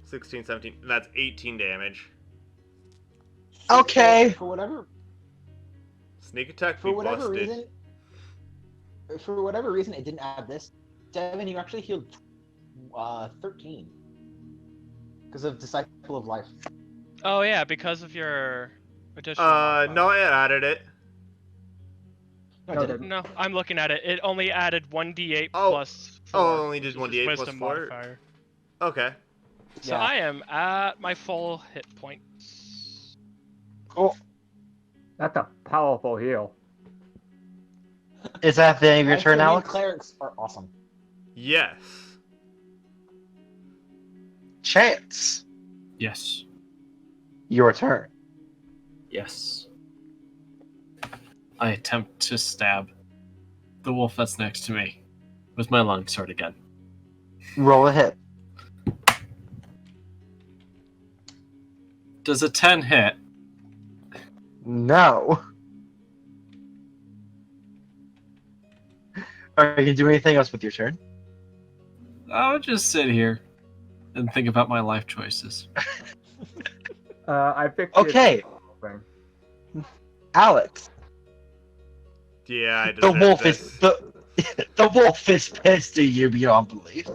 16, 17, that's 18 damage. Okay. For whatever Sneak attack for be whatever busted. reason, it didn't add this. Devin, you actually healed 13 because of Disciple of Life. Oh yeah, because of your additional. No, I added it. No, No, it didn't. No, I'm looking at it. It only added 1d8 Oh. plus 4. Oh, only did which is 1d8 plus wisdom 4? modifier. Okay. So I am at my full hit points. Cool. That's a powerful heal. Is that the end of your As turn, for me, Alex? Clerics are awesome. Yes. Chance. Yes. Your turn. Yes. I attempt to stab the wolf that's next to me with my longsword again. Roll a hit. Does a 10 hit? No. Are you gonna do anything else with your turn? I would just sit here and think about my life choices. I fixed Okay. thing. Alex. Yeah, I The deserve wolf this. is the wolf is pissed at you beyond belief.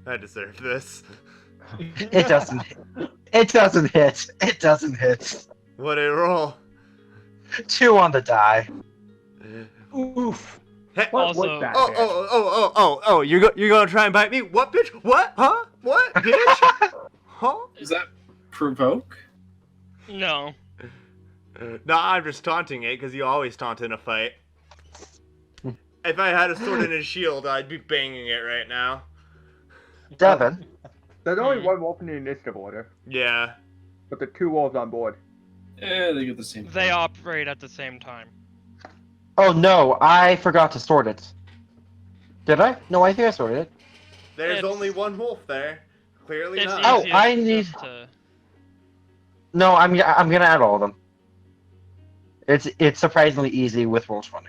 I deserve this. It doesn't. It doesn't hit. It doesn't hit. What a roll. 2 on the die. Oof. Hey, What Also- was that? oh, you're gonna try and bite me? What, bitch? What? Huh? What, bitch? Huh? Does that provoke? No. No, I'm just taunting it, because you always taunt in a fight. If I had a sword and a shield, I'd be banging it right now. Devin. There's only one wolf in the initiative order, Yeah. but the 2 wolves on board. They get the same. They operate at the same time. Oh no, I forgot to sort it. Did I? No, I think I sorted it. There's It's- only one wolf there. Clearly It's not. Oh, easiest I need- just to... No, I'm gonna add all of them. It's surprisingly easy with Roll20.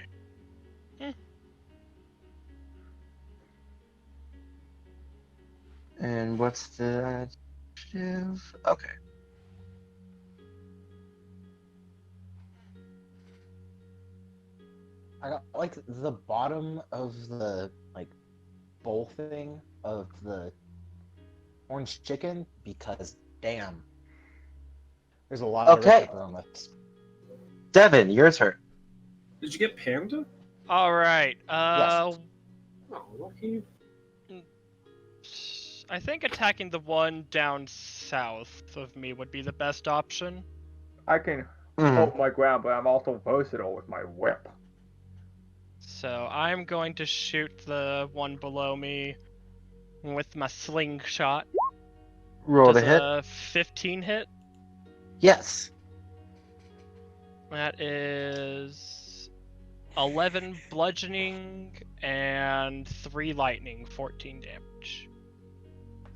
Hmm. And what's the adjective? Okay. I got like the bottom of the bowl thing of the orange chicken because damn, there's a lot of Okay. red pepper on this. Devin, your turn. Did you get panda? Alright, Oh, lucky. I think attacking the one down south of me would be the best option. I can Mhm. hold my ground, but I'm also versatile with my whip. So I'm going to shoot the one below me with my slingshot. Roll Does to hit. a 15 hit? Yes. That is 11 bludgeoning and 3 lightning, 14 damage.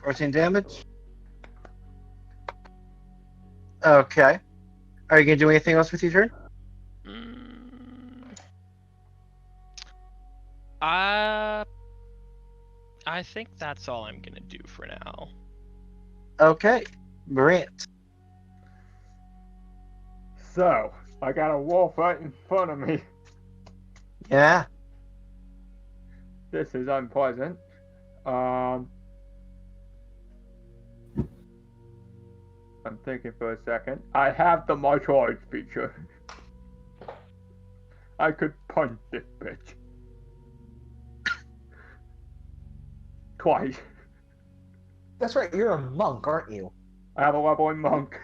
14 damage. Okay. Are you gonna do anything else with your turn? I think that's all I'm gonna do for now. Okay. Brant. So, I got a wolf right in front of me. Yeah. This is unpleasant. I'm thinking for a second. I have the martial arts feature. I could punch this bitch. Twice. That's right, you're a monk, aren't you? I have a level in monk.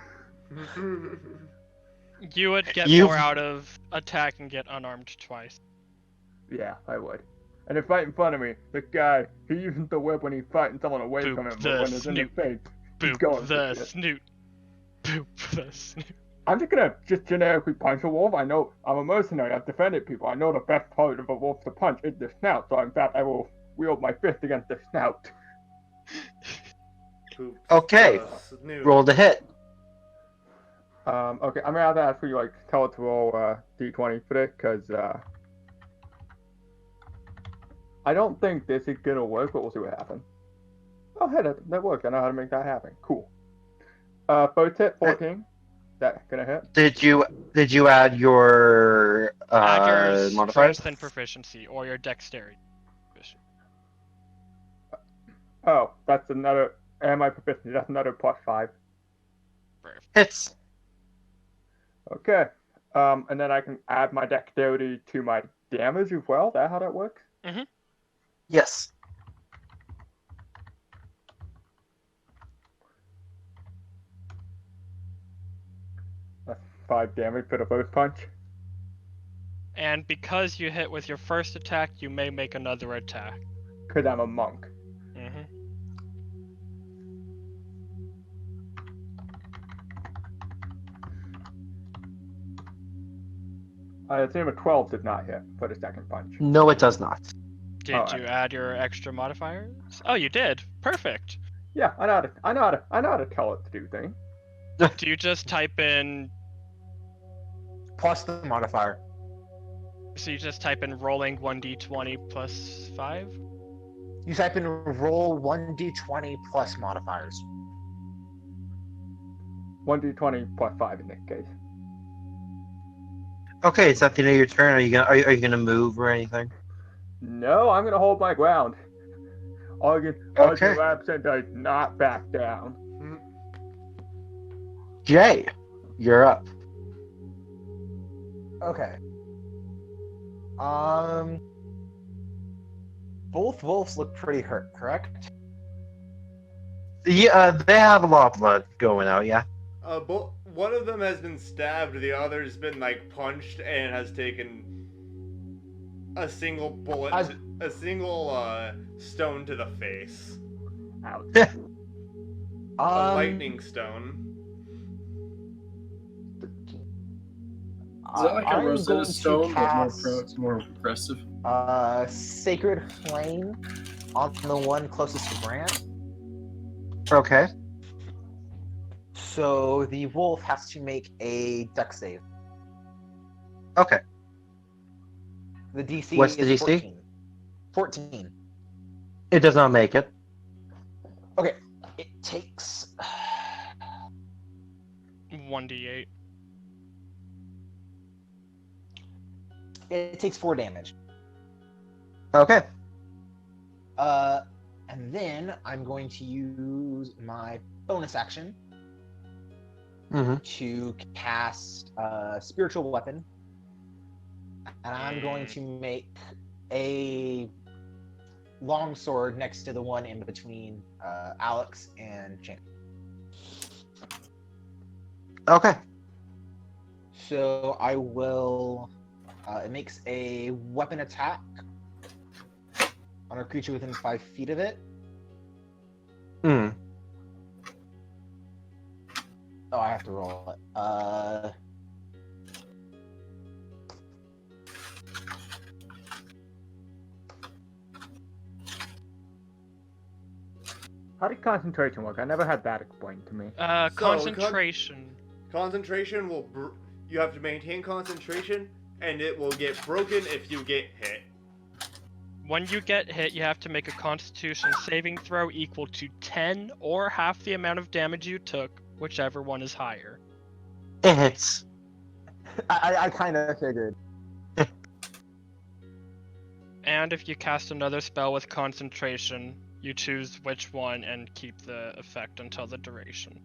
You would get You've- more out of attack and get unarmed twice. Yeah, I would. And if right in front of me, the guy, he uses the whip when he's fighting someone away Boop from him, the but when it's in the snoot. face, he's Boop going the for shit. snoot. Boop the snoot. I'm just gonna just generically punch a wolf. I know I'm a mercenary. I've defended people. I know the best part of a wolf to punch is the snout. So in fact, I will wield my fist against the snout. Poop Okay. the snoot. Roll to hit. Okay, I'm gonna have to ask you like tell it to roll d20 for this because I don't think this is gonna work, but we'll see what happens. Oh, hey, that worked. I know how to make that happen. Cool. First hit 14. That gonna hit? Did you add your Add your modifiers? strength and proficiency, or your dexterity. Oh, that's another. And my proficiency. That's another +5. Hits. Okay. And then I can add my dexterity to my damage as well. Is that how that works? Yes. That's 5 damage for the first punch. And because you hit with your first attack, you may make another attack. Because I'm a monk. Mm-hmm. I assume a 12 did not hit for the second punch. No, it does not. Did Alright. you add your extra modifiers? Oh, you did. Perfect. Yeah, I know how to tell it to do things. Do you just type in? Plus the modifier. So you just type in rolling 1d20 plus 5? You type in roll 1d20 plus modifiers. 1d20 +5 in this case. Okay, it's at the end of your turn. Are you gonna move or anything? No, I'm gonna hold my ground. Argue absent does not back down. Jay, you're up. Okay. Both wolves look pretty hurt, correct? Yeah, they have a lot of blood going out. Yeah. One of them has been stabbed. The other's been like punched and has taken a single bullet, a single stone to the face. Ouch. A lightning stone. Is that like a I'm Rosetta going to Stone, but cast, more aggressive? Sacred Flame on the one closest to Grant. Okay. So the wolf has to make a dex save. Okay. The DC What's the is DC? 14. 14. It does not make it. Okay. It takes 1d8. it takes 4 damage. Okay. And then I'm going to use my bonus action Mm-hmm. to cast Spiritual Weapon. And I'm going to make a longsword next to the one in between Alex and Shane. Okay. So I will. It makes a weapon attack on a creature within 5 feet of it. Hmm. Oh, I have to roll it. How did concentration work? I never had that explained to me. Concentration. Concentration will. You have to maintain concentration, and it will get broken if you get hit. When you get hit, you have to make a Constitution saving throw equal to 10 or half the amount of damage you took, whichever one is higher. It hits. I kind of figured. And if you cast another spell with concentration, you choose which one and keep the effect until the duration.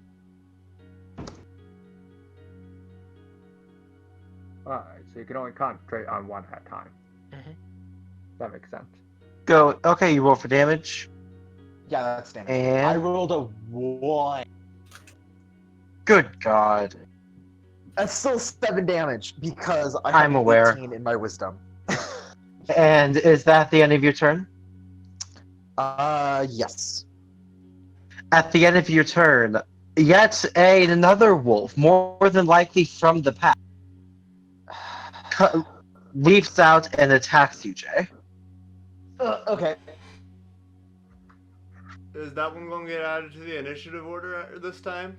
Alright, so you can only concentrate on one at a time. Mhm. That makes sense. Go. Okay, you roll for damage. Yeah, that's damage. And- I rolled a 1. Good God. That's still 7 damage because I have I'm aware. 18 in my wisdom. And is that the end of your turn? Yes. At the end of your turn, yet another wolf, more than likely from the pack, leaps out and attacks you, Jay. Okay. Is that one going to get added to the initiative order this time?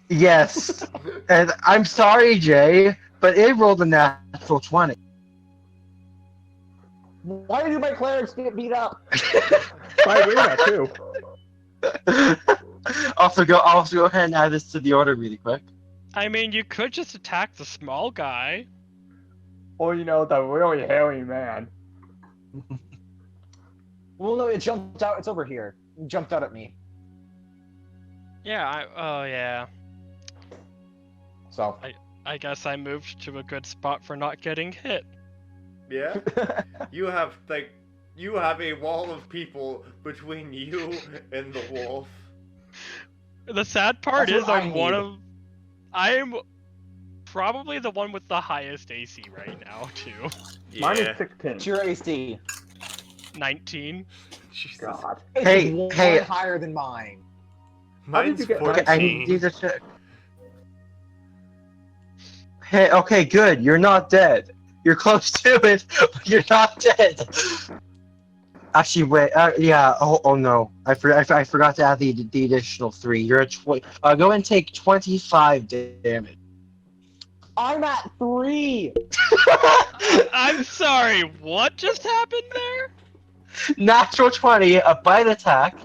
Yes. And I'm sorry, Jay, but it rolled a natural 20. Why do my clerics get beat up? By Rita, too. Also go ahead and add this to the order really quick. I mean, you could just attack the small guy. Or, you know, the really hairy man. Well, no, it jumped out. It's over here. It jumped out at me. Yeah, oh yeah. So. I guess I moved to a good spot for not getting hit. Yeah. You have a wall of people between you and the wolf. The sad part That's is what I'm probably the one with the highest AC right now, too. Mine Yeah. is 16. What's your AC? 19. Jesus. God. It's Hey, one hey. higher than mine. How did Mine's you get 14. I need to check. Hey, okay, good. You're not dead. You're close to it, but you're not dead. Actually, wait. Yeah. Oh no. I forgot to add the additional 3. You're at go and take 25 damage. I'm at 3. I'm sorry, what just happened there? Natural 20. A bite attack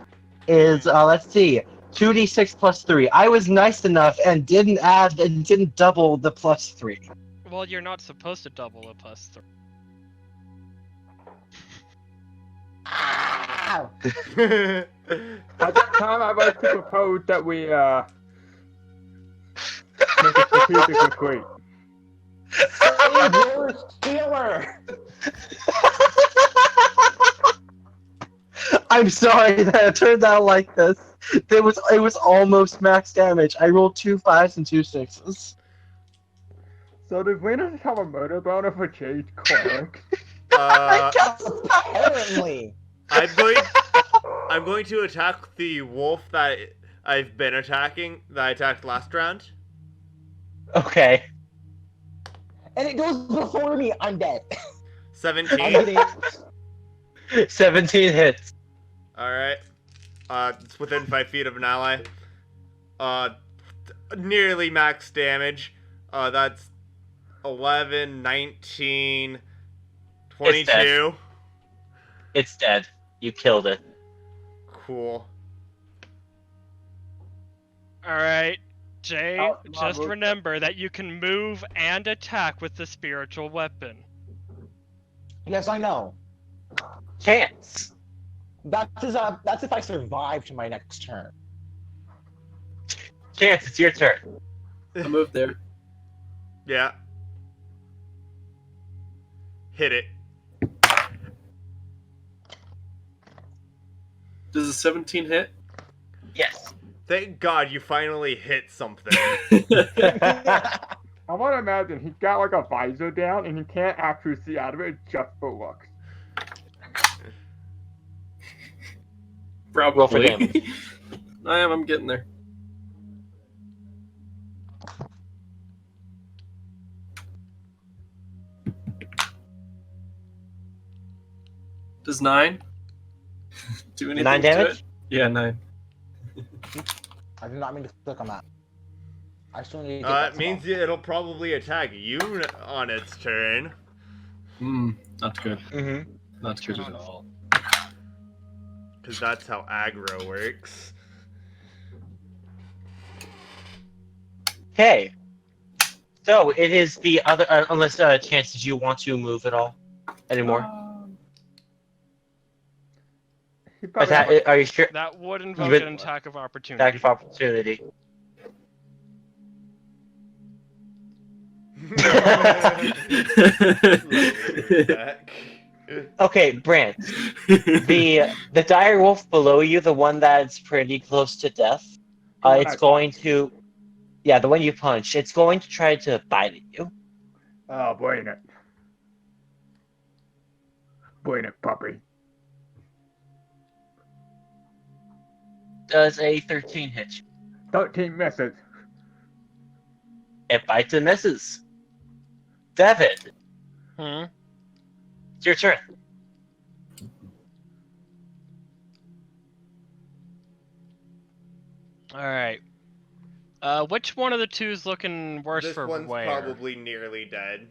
is let's see, 2d6 plus 3. I was nice enough and didn't double the plus 3. Well, you're not supposed to double a plus 3. Ow! At that time, I'd like to propose that we, make a strategic retreat. Save your stealer! I'm sorry that it turned out like this. It was almost max damage. I rolled 2 5s and 2 6s. So did Rita just have a murder boner for Jade Cleric? I guess. Apparently. I'm going to attack the wolf that I've been attacking, that I attacked last round. Okay. And it goes before me. I'm dead. 17. I'm getting 17 hits. Alright. It's within 5 feet of an ally. Nearly max damage. That's 11, 19, 22. It's dead. You killed it. Cool. Alright, Jay, Oh, just move. remember that you can move and attack with the spiritual weapon. Yes, I know. Chance. That's if I survive to my next turn. Chance, it's your turn. I moved there. Yeah. Hit it. Does a 17 hit? Yes. Thank God you finally hit something. I want to imagine he's got like a visor down and he can't actually see out of it just for looks. Probably. Roll for damage. I'm getting there. Does 9 do anything 9 to damage? it? Yeah, 9. I did not mean to click on that. I still need to get that It means it'll probably attack you on its turn. Not good. Mm-hmm. Not good at all. Because that's how aggro works. Okay. So it is the other. Unless Chance, did you want to move at all anymore? He probably Are you sure? That would invoke But- an attack of opportunity. Attack of opportunity. Okay, Brant. The dire wolf below you, the one that's pretty close to death, one it's I going to. Yeah, the one you punch. It's going to try to bite at you. Oh, bring it. Bring it, puppy. Does a 13 hit you? 13 misses. It bites and misses. Devin, Hmm? it's your turn. Alright. Which one of the two is looking worse This for one's wear? probably nearly dead.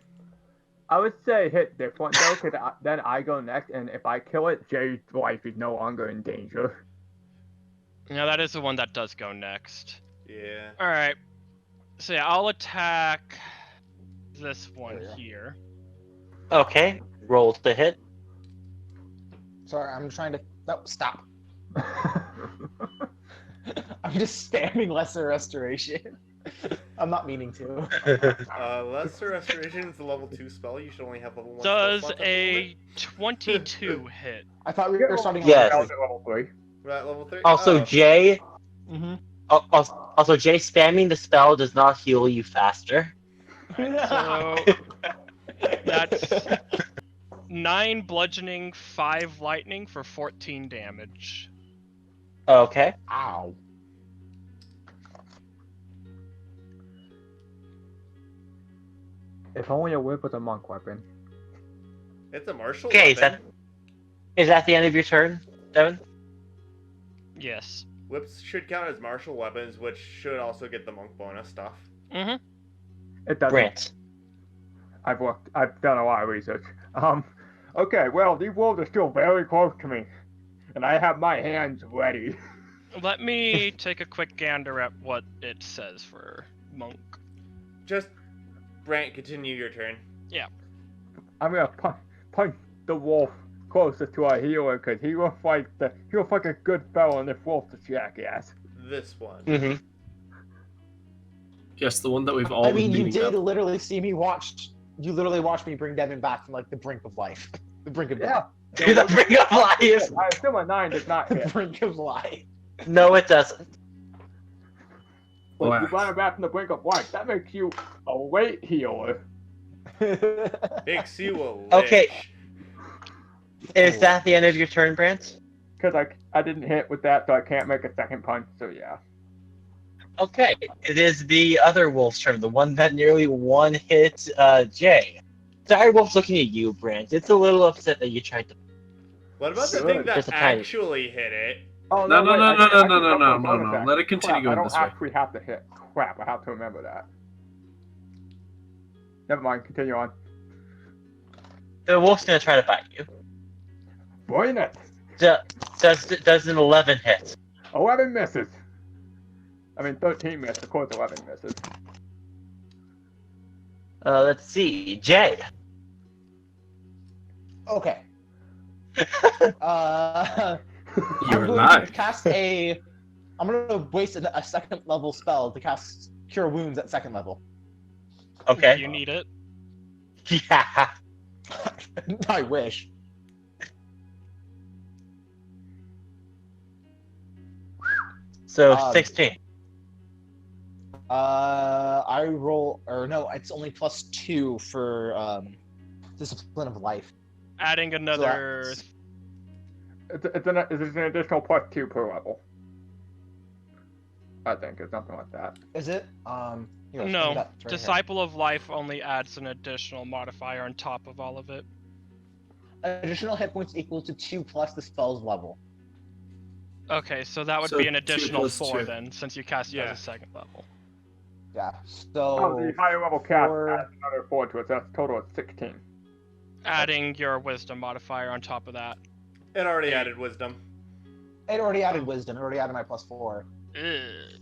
I would say hit this one though, because then I go next, and if I kill it, Jay's life is no longer in danger. No, that is the one that does go next. Yeah. Alright. So yeah, I'll attack this one here. Okay, roll to hit. Sorry, I'm trying to. No, stop. I'm just spamming lesser restoration. I'm not meaning to. Lesser Restoration is a level 2 spell. You should only have level 1 Does spell slots at the a moment. 22 hit? I thought we were starting Yes. on At level 3. We're at level 3? Also, Oh. Jay. Mm-hmm. Also, Jay, spamming the spell does not heal you faster. So that's 9 bludgeoning, 5 lightning for 14 damage. Okay. Ow. If only a whip was a monk weapon. It's a martial Okay, weapon. is that the end of your turn, Devin? Yes. Whips should count as martial weapons, which should also get the monk bonus stuff. Mm-hmm. It doesn't. Brant. I've done a lot of research. Okay, well, these wolves are still very close to me. And I have my hands ready. Let me take a quick gander at what it says for monk. Just, Brant, continue your turn. I'm gonna punch the wolf closest to our healer, because he looks like a good fellow, and this wolf's a jackass. This one. Mm-hmm. Yes, the one that we've all I been mean, you beating did up. literally see me watch. You literally watched me bring Devin back from like the brink of life. The brink of Yeah. The Ring of Life. I assume a 9 does not the hit. brink of life. No, it doesn't. Well, you Black. run it back from the brink of life. That makes you a weight healer. Makes you a lich. Okay. Is that the end of your turn, Brant? Because I didn't hit with that, so I can't make a second punch, so yeah. Okay, it is the other wolf's turn, the one that nearly one-hit Jay. Dire Wolf's looking at you, Brant. It's a little upset that you tried to. What about the Good. thing that Just a tiny- actually hit it? Oh, No, wait, I can go for a bonus no. action. Let it continue Crap, I going don't this way. actually have to hit. Crap, I have to remember that. Never mind, continue on. The wolf's gonna try to bite you. Bring it! Does an 11 hit? 11 misses. I mean, 13 misses. Of course, 11 misses. Let's see. Jay. Okay. I'm You're going alive. to cast a. I'm gonna waste a second level spell to cast Cure Wounds at second level. Okay. You need it. Yeah. I wish. So Um, 16. I roll, or no, it's only +2 for discipline of life. Adding another. It's an additional +2 per level. I think it's something like that. Is it? Here, No, it's right here. Disciple of Life only adds an additional modifier on top of all of it. Additional hit points equal to 2 plus the spell's level. Okay, so that would So be an 2 additional plus 4 2. then, since you cast it Yeah. as a second level. Yeah. Oh, the higher level cast for- adds another 4 to it, so that's a total of 16. Adding your Wisdom modifier on top of that. It already added wisdom. It already added wisdom. It already added my +4. Ugh.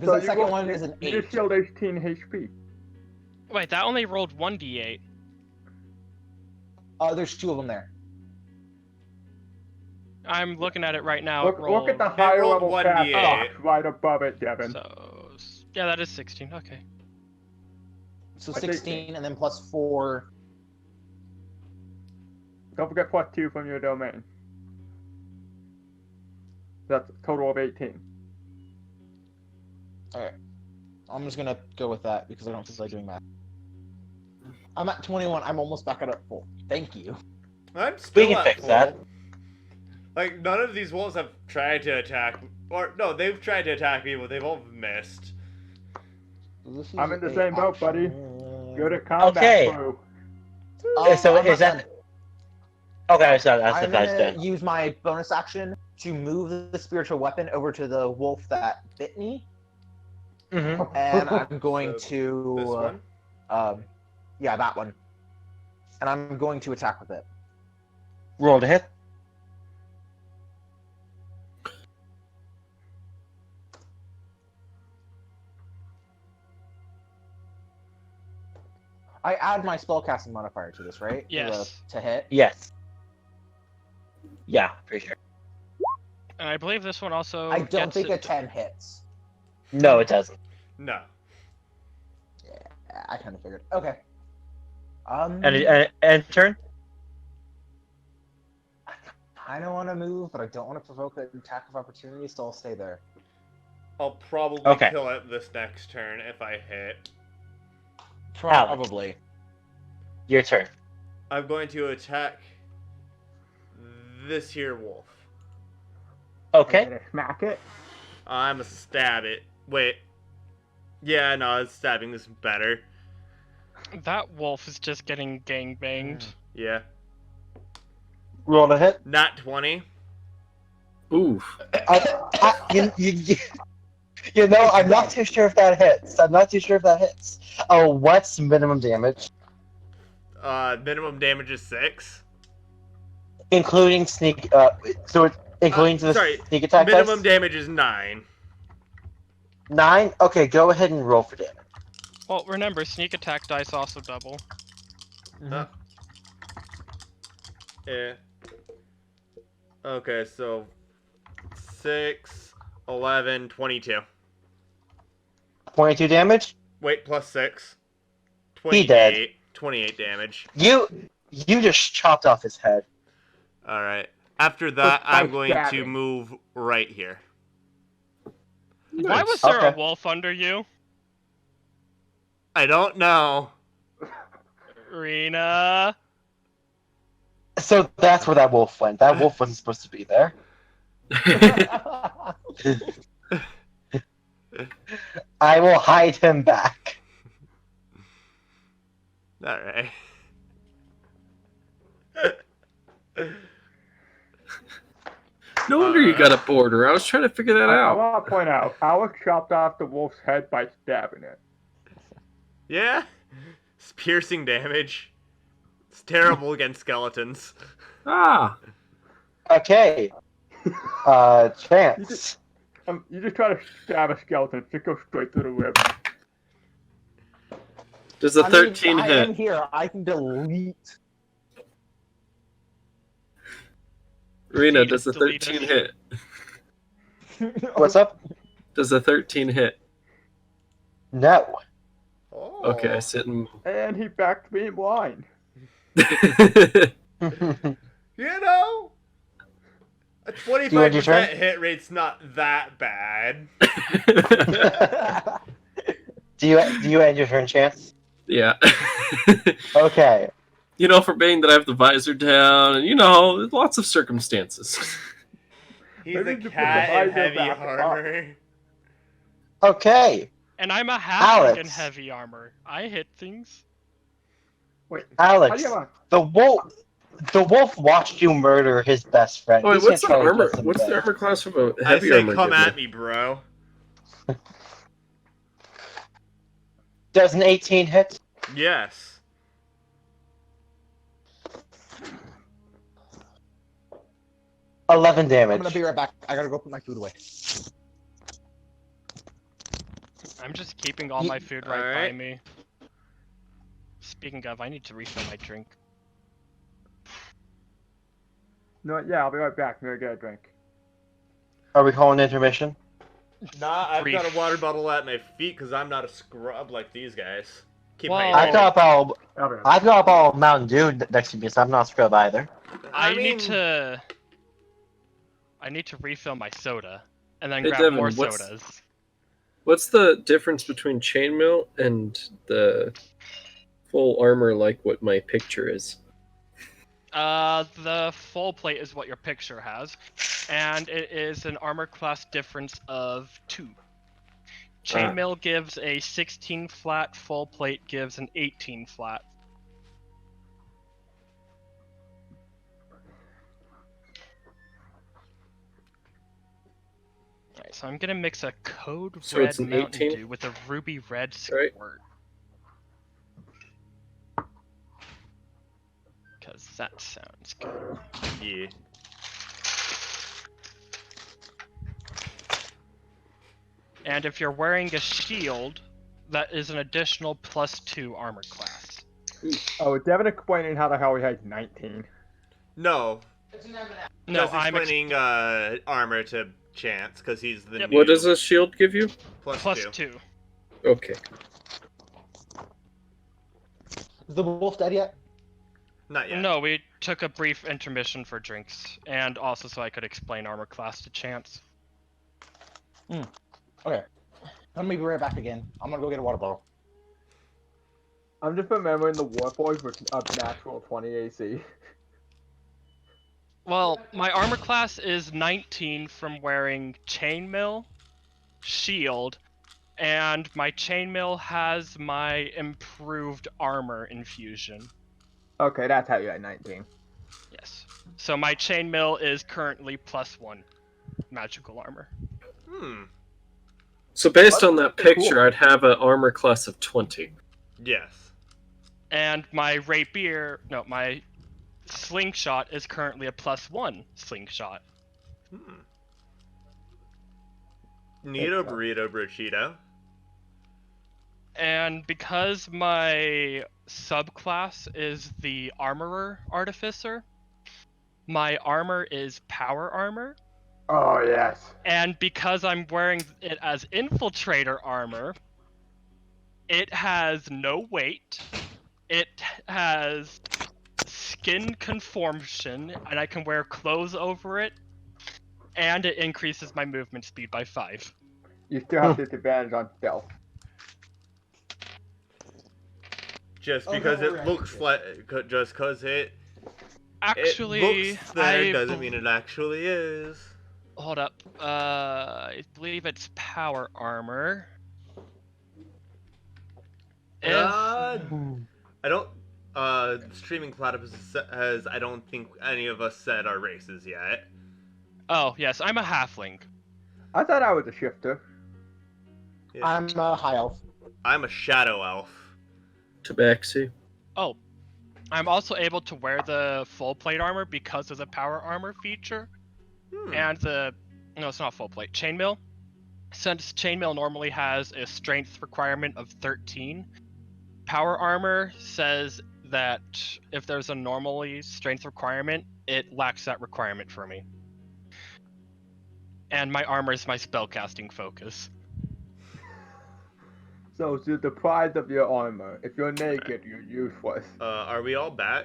Because the second one is an You 8. just healed 18 HP. Wait, that only rolled 1d8. There's 2 of them there. I'm looking at it right now. Look at the rolled- higher rolled level 1d8. cast box right above it, Devin. So, yeah, that is 16. Okay. So I think- 16 and then +4. Don't forget +2 from your domain. That's a total of 18. Alright. I'm just gonna go with that because I don't feel like doing math. I'm at 21. I'm almost back at full. Thank you. I'm still We can at fix full. that. Like, none of these wolves have tried to attack, or no, they've tried to attack me, but they've all missed. This is I'm in the a same boat, buddy. action- Go to combat, Okay. crew. So I'm is not that- done. Okay, so that's I'm the that's gonna done. use my bonus action to move the spiritual weapon over to the wolf that bit me, Mm-hmm. and I'm going So, to This one? yeah, that one, and I'm going to attack with it. Roll to hit. I add my spellcasting modifier to this, right? Yes. To hit. Yes. Yeah, pretty sure. And I believe this one also. I don't gets think it- a 10 hits. No, it doesn't. No. Yeah, I kind of figured. Okay. And turn. I don't want to move, but I don't want to provoke an attack of opportunity, so I'll stay there. I'll probably Okay. kill it this next turn if I hit. Probably. Your turn. I'm going to attack this here wolf. Okay. I'm gonna smack it. I'm gonna stab it. Wait. Yeah, no, stabbing is better. That wolf is just getting gangbanged. Yeah. Roll to hit. Not 20. Oof. You know, I'm not too sure if that hits. Oh, what's minimum damage? Minimum damage is 6. Including sneak. So it's including the sorry, sneak attack. Minimum dice? damage is 9. 9. Okay, go ahead and roll for damage. Well, remember, sneak attack dice also double. Yeah. Okay, so 6, 11, 22. 22 damage. Wait, plus 6. He dead. 28 damage. You just chopped off his head. Alright. After that, By I'm going to stabbing. move right here. Why was there a Okay. wolf under you? I don't know. Rena. So that's where that wolf went. That wolf wasn't supposed to be there. I will hide him back. Alright. No wonder you got a border. I was trying to figure that I out. want to point out, Alex chopped off the wolf's head by stabbing it. Yeah? It's piercing damage. It's terrible against skeletons. Ah, You Okay. Chance. You just try to stab a skeleton, it goes straight through the rib. does a I mean, 13 I am hit? here. I can delete. Rena, Delete does it, a delete 13 it. hit? What's up? Does a 13 hit? No. Oh. Okay, I sit and. And he backed me blind. You know? A Do you end your 25% turn? hit rate's not that bad. Do you end your turn, Chance? Yeah. Okay. You know, forgetting that I have the visor down, and there's lots of circumstances. He's Maybe a you should put the cat in visor heavy back up. armor. Okay. And I'm a halfling in Alex. heavy armor. I hit things. Wait, how do Alex, you have a... the wolf watched you murder his best friend. Wait, He's gonna what's the try to armor? get some What's the revenge. armor class of a I heavy say, armor? come give at me, bro. Does an 18 hit? Yes. $11 I'm damage. gonna be right back. I gotta go put my food away. I'm just keeping all my food right by Alright. me. Speaking of, I need to refill my drink. No, yeah, I'll be right back. I'm gonna get a drink. Are we calling intermission? Nah, I've got Brief. a water bottle at my feet because I'm not a scrub like these guys. Keep Well, my I've got a bottle. I'll be right back. I've got a bottle of Mountain Dew next to me, so I'm not scrub either. I mean, need to refill my soda and then Hey, grab Devin, more what's- sodas. What's the difference between chainmail and the full armor like what my picture is? The full plate is what your picture has, and it is an armor class difference of 2. Chainmail gives a 16 flat, full plate gives an 18 flat. Alright, so I'm gonna mix a code So red it's an Mountain 18? Dew with a ruby red Right. squirt. Cause that sounds good. yeah. And if you're wearing a shield, that is an additional +2 armor class. Oh, Devin explaining how the hell he has 19. No. No, Just I'm explaining armor to Chance because he's the Yep. new What does a shield give you? plus 2. 2. Okay. Is the wolf dead yet? Not yet. No, we took a brief intermission for drinks, and also so I could explain armor class to Chance. Okay. Let me be right back again. I'm gonna go get a water bottle. I'm just remembering the Warforged with a natural 20 AC. Well, my armor class is 19 from wearing chainmail, shield, and my chainmail has my improved armor infusion. Okay, that's how you got 19. Yes. So my chainmail is currently +1 magical armor. So based That's on that pretty picture, cool. I'd have an armor class of 20. Yes. And my my slingshot is currently a +1 slingshot. Neato burrito brochito. And because my subclass is the armorer artificer, my armor is power armor. Oh, yes. And because I'm wearing it as infiltrator armor, it has no weight. It has skin conformation, and I can wear clothes over it. And it increases my movement speed by 5. You still have disadvantage on stealth. Just Oh, because no, it right. looks like, just because it Actually, looks there I doesn't mean it actually is. hold up. I believe it's power armor. If I don't. Streaming Platypus has. I don't think any of us said our races yet. oh yes, I'm a halfling. I thought I was a shifter. Yeah. I'm a high elf. I'm a shadow elf. Tabaxi. Oh, I'm also able to wear the full plate armor because of the power armor feature and the no, it's not full plate chainmail. Since chainmail normally has a strength requirement of 13, power armor says that if there's a normally strength requirement, it lacks that requirement for me. And my armor is my spellcasting focus. So you're deprived of your armor. If you're naked, you're useless. Are we all back?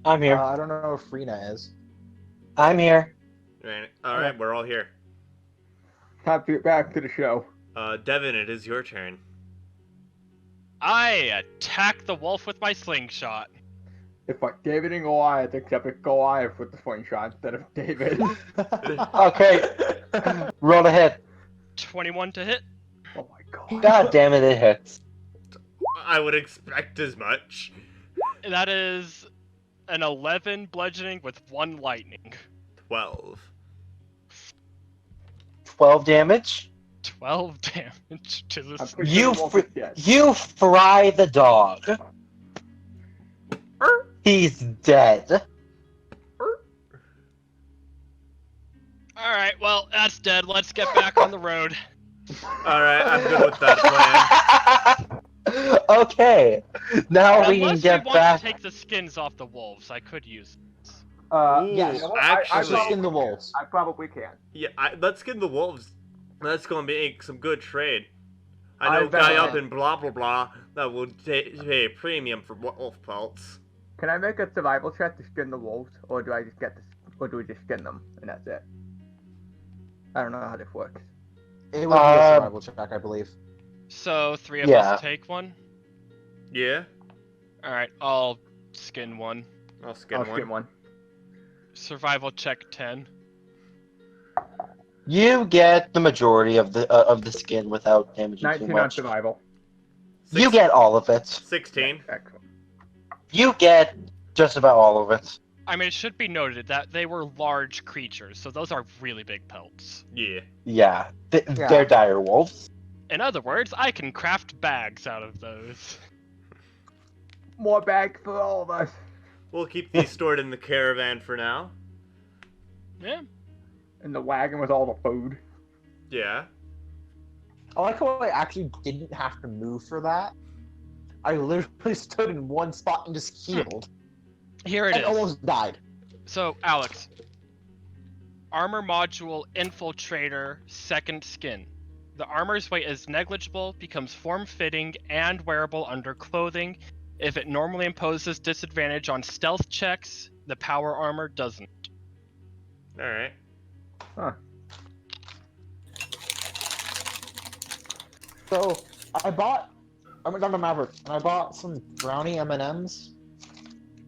I'm here. I don't know if Rena is. I'm here. Right. All right, we're all here. Time to get back to the show. Devin, it is your turn. I attack the wolf with my slingshot. It's like David and Goliath, except it's Goliath with the slingshot instead of David. Okay. Roll to hit. 21 to hit. Oh my god. God damn it, it hits. I would expect as much. That is an 11 bludgeoning with 1 lightning. 12. 12 damage. 12 damage to the I'm pretty You sure the wolf fr- is dead. You fry the dog. He's dead. Alright, well, that's dead. Let's get back on the road. Alright, I'm good with that plan. Okay. Now we can Unless get we want back. to take the skins off the wolves, I could use this. Ooh, yes, actually, Skin the wolves. I probably can. yeah, let's get the wolves. That's gonna make some good trade. I know I a guy bet- up in blah blah blah that will pay a premium for wolf pelts. Can I make a survival check to skin the wolves, or do I just get or do we just skin them and that's it? I don't know how this works. It would be a survival check, I believe. So, 3 of Yeah. us take one? Yeah, Alright, I'll skin one. I'll skin I'll one. skin one. Survival check 10. You get the majority of the skin without damaging too 19 on much. survival. You get all of it. 16. Excellent. You get just about all of it. I mean, it should be noted that they were large creatures, so those are really big pelts. Yeah. Yeah, Yeah. they're dire wolves. In other words, I can craft bags out of those. More bags for all of us. We'll keep these stored in the caravan for now. Yeah. In the wagon with all the food. Yeah. I like how I actually didn't have to move for that. I literally stood in one spot and just healed. Here it And is. almost died. So, Alex. Armor module infiltrator second skin. The armor's weight is negligible, becomes form-fitting and wearable under clothing. If it normally imposes disadvantage on stealth checks, the power armor doesn't. Alright. So I went down to Maverick and I bought some brownie M&Ms.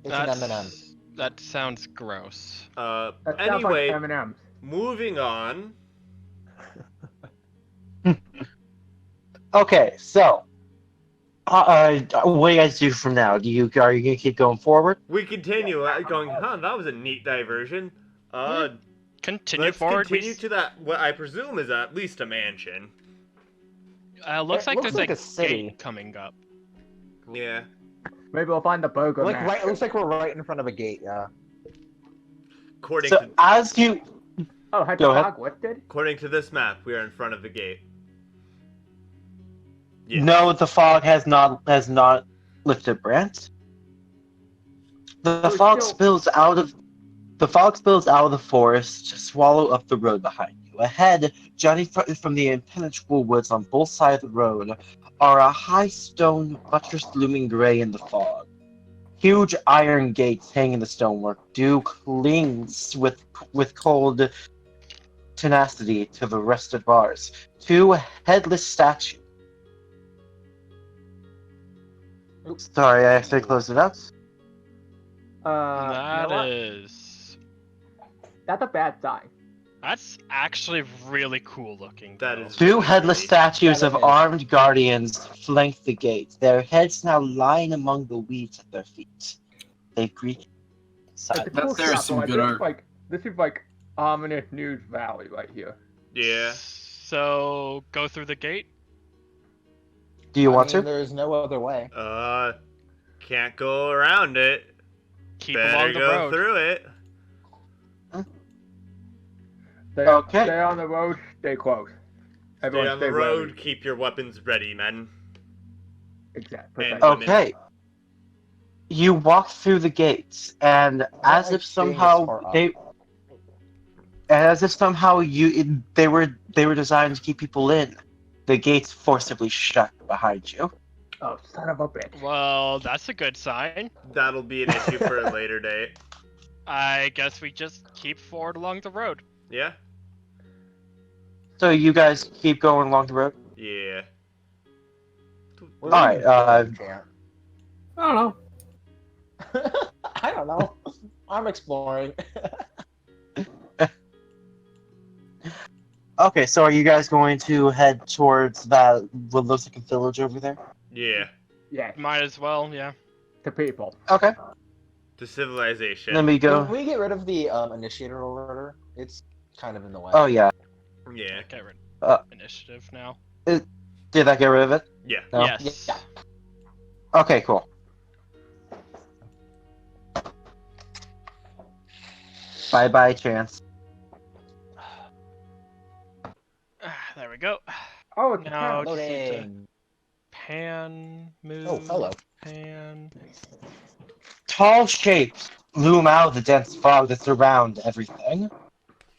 It's an M&M. That sounds gross. That sounds Anyway, like M&M's. moving on. Okay, so what do you guys do from now? Are you gonna keep going forward? We continue going, that was a neat diversion. Continue Let's forward. continue to that, what I presume is at least a mansion. Looks It like looks there's like a a city. gate coming up. Yeah. Maybe we'll find the burger Like man. right, it looks like we're right in front of a gate. Yeah. According So to as you Oh, had Go the ahead. dog lifted? according to this map, we are in front of the gate. Yes. No, the fog has not lifted, Brant. The Oh, fog still- spills out of the forest to swallow up the road behind you. Ahead, jutting from the impenetrable woods on both sides of the road, are a high stone buttress looming gray in the fog. Huge iron gates hang in the stonework. Dew clings with cold tenacity to the rusted bars. 2 headless statues. Oops. Sorry, I actually closed it out. You know That what? is. That's a bad sign. That's actually really cool looking. That though. is- 2 headless statues That of is. armed guardians flank the gate, their heads now lying among the weeds at their feet. They greet It's a silently. cool There's shot, some though. good art. This is like ominous news valley right here. Yeah. So go through the gate. Do you want to? There's no other way. Can't go around it. Keep Better along the go road. through it. Okay. Stay on the road, stay close. Stay Everyone on the stay road. wary. Keep your weapons ready, men. Exactly. And- Okay. You walk through the gates, and as if Exchange somehow are up. they were designed to keep people in. The gates forcibly shut behind you. Oh, son of a bitch. Well, that's a good sign. That'll be an issue for a later date. I guess we just keep forward along the road. Yeah? So you guys keep going along the road? Yeah. Where All are right, you going, Chant? I don't know. I don't know. I'm exploring. Okay, so are you guys going to head towards that what looks like a village over there? Yeah. Yes, Might as well, yeah. to people. Okay, To civilization. let me Can go. we get rid of the initiator order? It's kind of in the way. Oh yeah, Yeah. Get rid Uh, of initiative now. did that get rid of it? Yeah. No? Yes. Yeah. Okay, cool. Bye bye, Chance. There we go. Oh, it's Now a just need to Loading. pan, move, Oh, hello. pan. Tall shapes loom out of the dense fog that surround everything.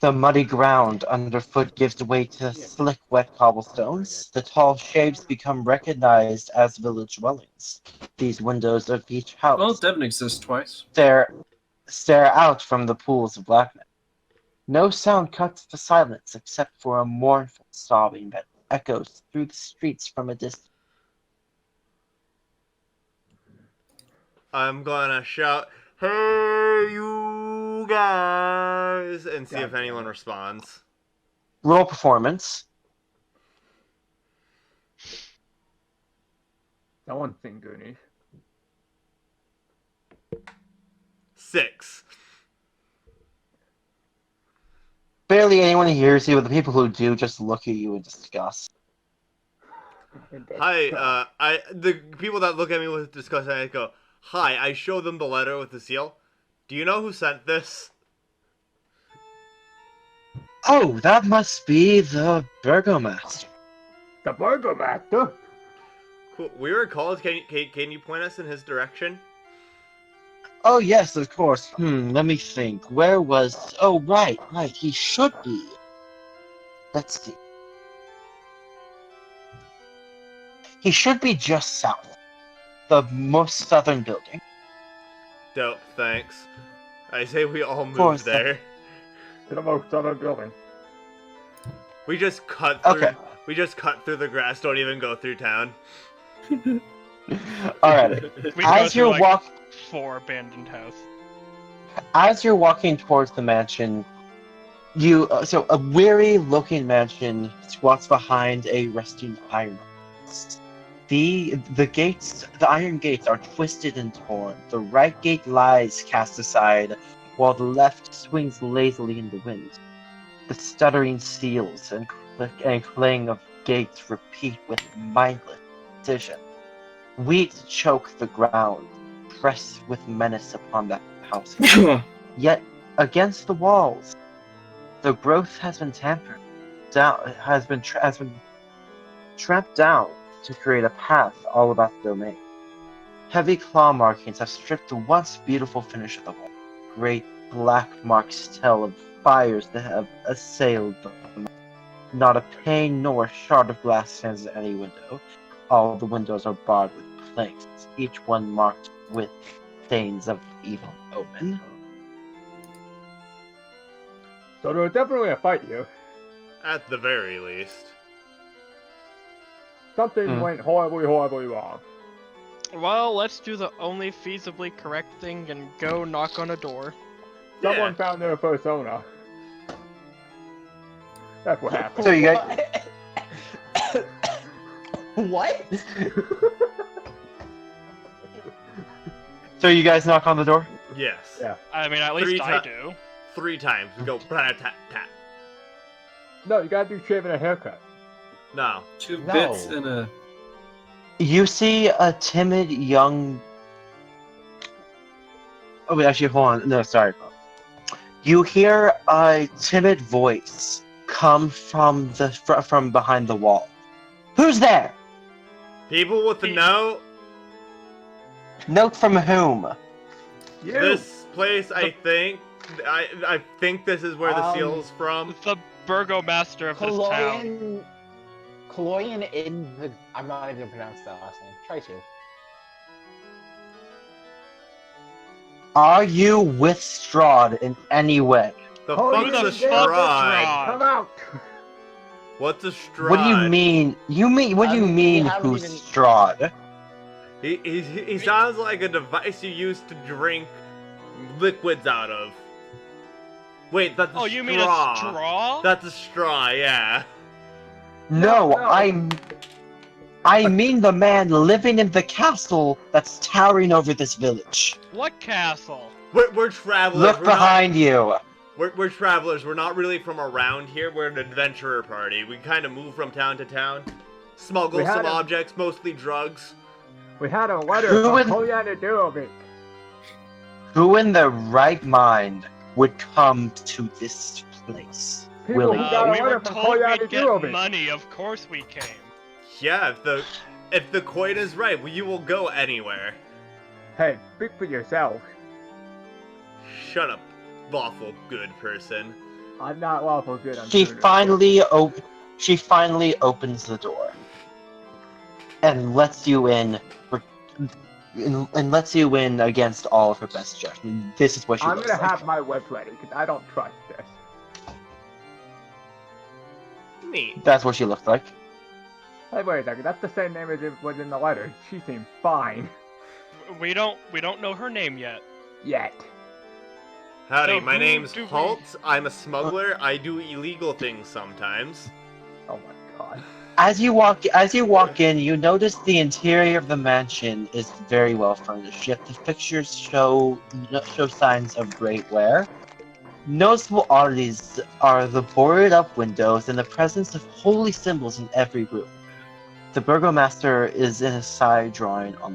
The muddy ground underfoot gives way to slick, wet cobblestones. The tall shapes become recognized as village dwellings. These windows of each Well, house Devon exists twice. stare out from the pools of blackness. No sound cuts the silence except for a mournful sobbing that echoes through the streets from a distance. I'm gonna shout, "Hey, you guys!" and see if anyone responds. Roll performance. Someone's seen Goonies. 6. Barely anyone hears you, but the people who do just look at you in disgust. Hi, the people that look at me with disgust, I go, "Hi," I show them the letter with the seal. "Do you know who sent this?" Oh, that must be the Burgomaster. The Burgomaster? Cool. We were called. Can you point us in his direction? Oh, yes, of course. Let me think. Where was... Oh, right. He should be. Let's see. He should be just south. The most southern building. Dope, thanks. I say we all course, move there. To the most southern building. We just cut through. Okay. We just cut through the grass. Don't even go through town. Alright. We go As through you're like 4 abandoned houses. As you're walking towards the mansion, so a weary-looking mansion squats behind a rusting iron. The iron gates are twisted and torn. The right gate lies cast aside, while the left swings lazily in the wind. The stuttering seals and click and clang of gates repeat with mindless precision. Weeds choke the ground, press with menace upon the house. Yet, against the walls, the growth has been tampered down, has been tramped down to create a path all about the domain. Heavy claw markings have stripped the once beautiful finish of the wall. Great black marks tell of fires that have assailed them. Not a pane nor a shard of glass stands at any window. All the windows are barred with planks, each one marked with stains of evil omen. So there was definitely a fight here. At the very least. Something went horribly, horribly wrong. Well, let's do the only feasibly correct thing and go knock on a door. Someone Yeah. found their persona. That's what happened. So you guys, What? so you guys knock on the door. Yes. Yeah. I mean, at 3 least I ti- do. 3 times. We go tap tap tap. No, you gotta do shaving a haircut. No. 2 No. bits and a. You see a timid young. Oh wait, actually, hold on. No, sorry. You hear a timid voice come from from behind the wall. Who's there? People with the note. Note from whom? You! This place, I think. I think this is where the seal's from. The burgomaster of this town. Kaloyan in the. I'm not even gonna pronounce that last name. Try to. Are you with Strahd in any way? The Oh, fuck's you a did strahd? Come out! What's a strahd? What do you mean? What do you We mean haven't who's even- Strahd? He sounds like a device you use to drink liquids out of. Wait, that's a straw. Oh, you mean a straw? That's a straw, yeah. No, No. I mean the man living in the castle that's towering over this village. What castle? We're travelers. Look we're behind you. We're travelers. We're not really from around here. We're an adventurer party. We kind of move from town to town, smuggle We had some a- objects, mostly drugs. We had a letter Who from would- Kolyana Durovic. Who in their right mind would come to this place? People Willie. who got a We were letter from told Kolyana we'd get Durovic. money. Of course we came. Yeah, if the coin is right, you will go anywhere. Hey, speak for yourself. Shut up, lawful good person. I'm not lawful good. I'm She good. finally opens the door and lets you in. And lets you in against all of her best judgment. This is what she I'm looks gonna like. have my web ready because I don't trust this. Neat. That's what she looked like. Hey, wait a second. That's the same name as it was in the letter. She seemed fine. We don't know her name yet. Yet. Howdy, So my who name's do we- Holt. I'm a smuggler. I do illegal things sometimes. Oh my god. As you walk in, you notice the interior of the mansion is very well furnished. Yet the pictures show signs of great wear. Noticeable oddities are the boarded-up windows and the presence of holy symbols in every room. The burgomaster is in a side drawing on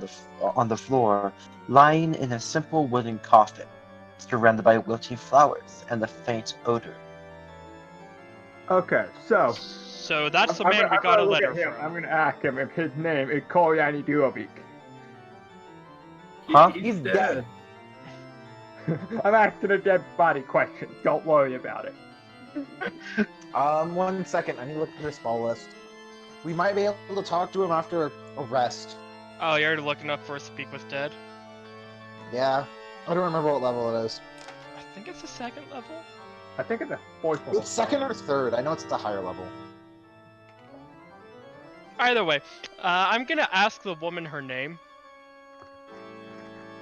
the floor, lying in a simple wooden coffin, surrounded by wilting flowers and the faint odor. Okay, so. So that's the I'm man gonna- we I'm got a gonna look letter at him. from. I'm gonna ask him if his name is Kolyana Durovic. Huh? He's dead. I'm asking a dead body question. Don't worry about it. 1 second. I need to look at the small list. We might be able to talk to him after arrest. Oh, you're looking up for Speak with Dead? Yeah. I don't remember what level it is. I think it's the second level. I think it's a fourth level. It's second or third. I know it's the higher level. Either way, I'm gonna ask the woman her name.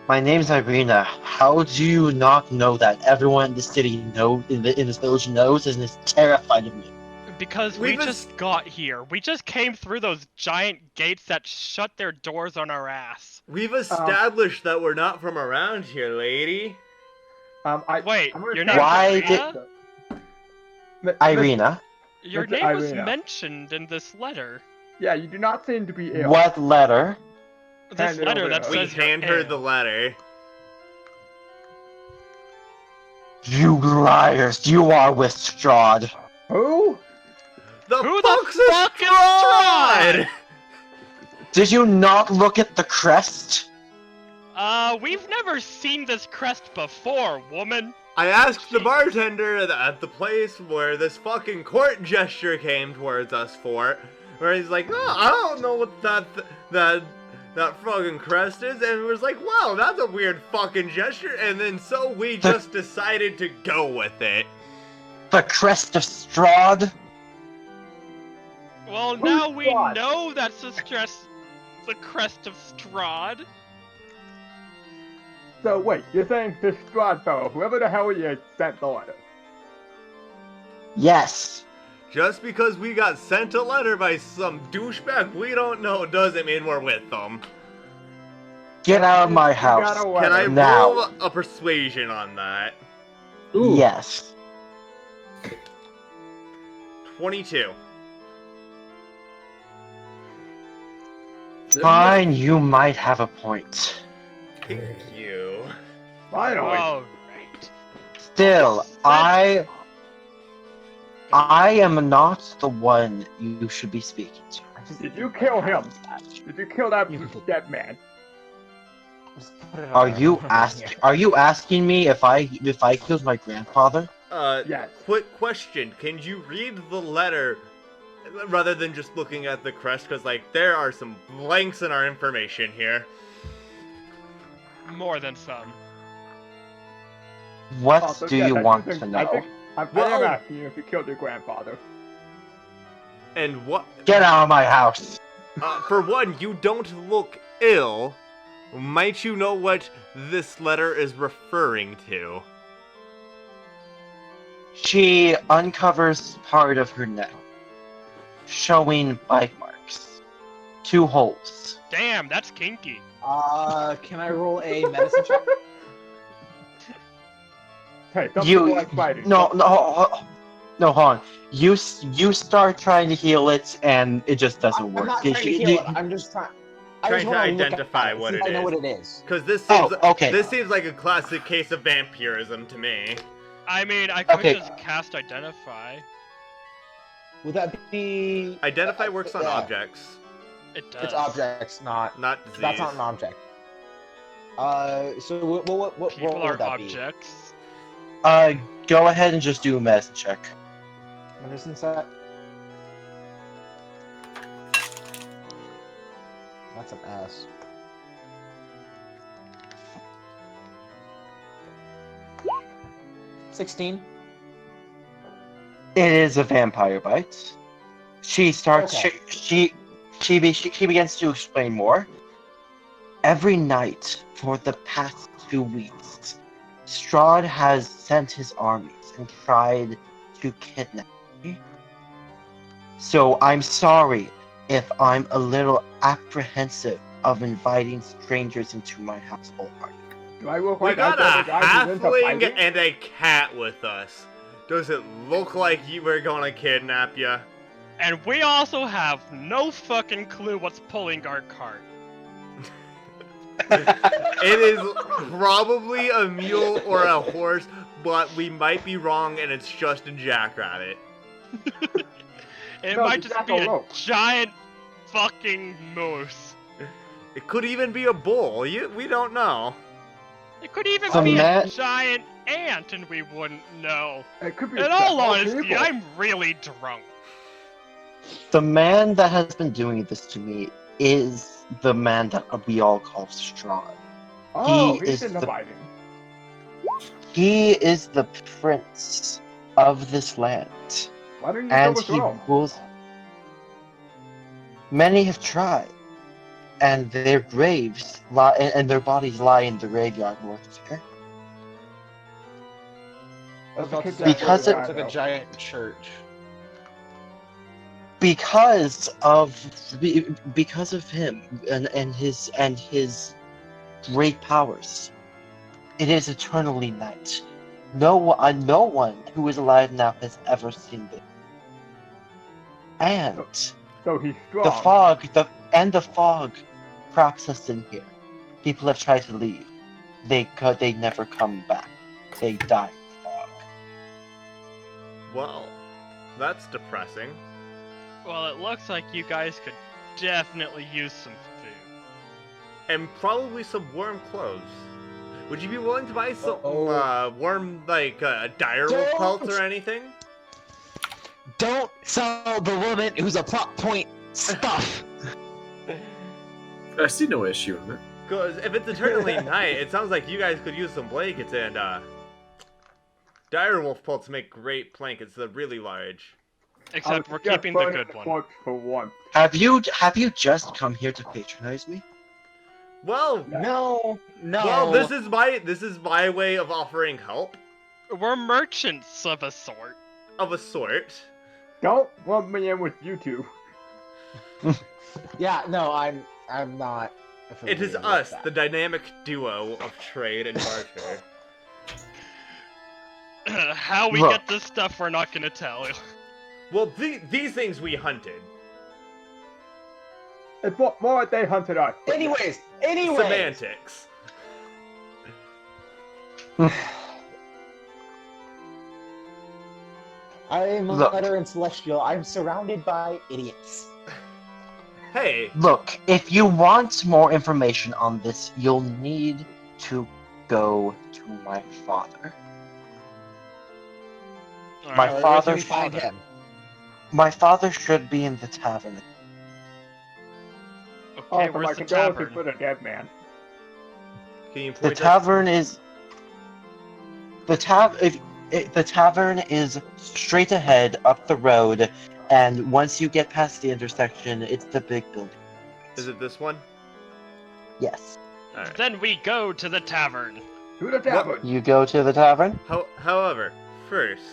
My name's Irina. How do you not know that? Everyone in the city in this village knows and is terrified of me. Because We've we just got here. We just came through those giant gates that shut their doors on our ass. We've established that we're not from around here, lady. Wait, I'm gonna your try- name's Why Irina? Irina? Your Mr. name was Irina. mentioned in this letter. Yeah, you do not seem to be ill. What letter? This Hand it letter over that to her. We says you're hand her ill. the letter. You liars! You are with Strahd. Who? Who the fuck's fuck is Strahd? Strahd? Did you not look at the crest? We've never seen this crest before, woman. I asked the bartender at the place where this fucking court gesture came towards us for, where he's like, oh, I don't know what that fucking crest is, and it was like, wow, that's a weird fucking gesture, and then so we just decided to go with it. The crest of Strahd? Well, Who's now we Strahd? know that's the crest of Strahd. So wait, you're saying this Strahd fellow, whoever the hell he is, sent the letter? Yes. Just because we got sent a letter by some douchebag we don't know doesn't mean we're with them. Get out of my You got house. a Can letter. I Now. roll a persuasion on that? Ooh. Yes. 22. Fine, you might have a point. Thank you. Finally. Oh, right. Still, I am not the one you should be speaking to. Did you kill him? Did you kill that You- dead man? Just put it Are on you there. asking me if I killed my grandfather? Yes. Quick question. Can you read the letter rather than just looking at the crest? Because, like, there are some blanks in our information here. More than some. What Also, do yes, you I want think- to I know? think I am Well- asking you if you killed your grandfather. And what? Get out of my house! For one, you don't look ill. Might you know what this letter is referring to? She uncovers part of her neck, showing bite marks. 2 holes. Damn, that's kinky. Can I roll a medicine check? Hey, some You people like fighting. no, hold on. You start trying to heal it, and it just doesn't I'm work. not trying to heal it. I'm just trying. I Trying just to want to identify what it I know is. what it is. Because this Oh, seems okay. this seems like a classic case of vampirism to me. I mean, I could Okay. just cast Identify. Would that be? Identify works on yeah. objects, It does. It's objects, not. not disease. That's not an object. So what People role are would that be? objects. Go ahead and just do a medicine check. Medicine set. That's an S. $16. It is a vampire bite. She starts. Okay. She begins to explain more. Every night for the past 2 weeks, Strahd has sent his armies and tried to kidnap me. So I'm sorry if I'm a little apprehensive of inviting strangers into my household. Do I look We like got I a guys who's into halfling fighting? and a cat with us. Does it look like we're gonna kidnap you? And we also have no fucking clue what's pulling our cart. It is probably a mule or a horse, but we might be wrong and it's just a jackrabbit. It No, might the just be a jackalope. giant fucking moose. It could even be a bull. We don't know. It could even The be man- a giant ant and we wouldn't know. It could be In all several honesty, people. I'm really drunk. The man that has been doing this to me is the man that we all call Strahd. Oh, he he's is into the- fighting. He is the prince of this land, Why didn't you and go he with Rome? rules. Many have tried, and their graves lie, and their bodies lie in the graveyard north of here. Because it's like a giant church. Because of him and his great powers, it is eternally night. No one who is alive now has ever seen this. And So he's strong. the fog traps us in here. People have tried to leave. They never come back. They die in the fog. Well, that's depressing. Well, it looks like you guys could definitely use some food. And probably some warm clothes. Would you be willing to buy some Uh-oh. warm, like, direwolf Don't! pelts or anything? Don't sell the woman who's a plot point stuff. I see no issue in it. Because if it's eternally night, it sounds like you guys could use some blankets and, direwolf pelts make great blankets. They're really large. Except we're keeping the good one. For one. Have you just come here to patronize me? Well, No. well, this is my way of offering help We're merchants of a sort. of a sort. Don't lump me in with you two. Yeah, no, I'm not. It is affiliated with us, that. the dynamic duo of trade and barter. How we Look. get this stuff, we're not gonna tell you. Well, these things we hunted. It's more like they hunted us. Anyways. Semantics. I'm a Look. letter and celestial. I'm surrounded by idiots. Hey, Look, if you want more information on this, you'll need to go to my father. My Alright, Where father can we find him? My father should be in the tavern. Okay, Oh, so my where's the condolences tavern? for the dead man. can you The point us? tavern is The tavern is straight ahead up the road, and once you get past the intersection, it's the big building. Is it this one? Yes. Alright. Then we go to the tavern. To the tavern. You go to the tavern? However, first,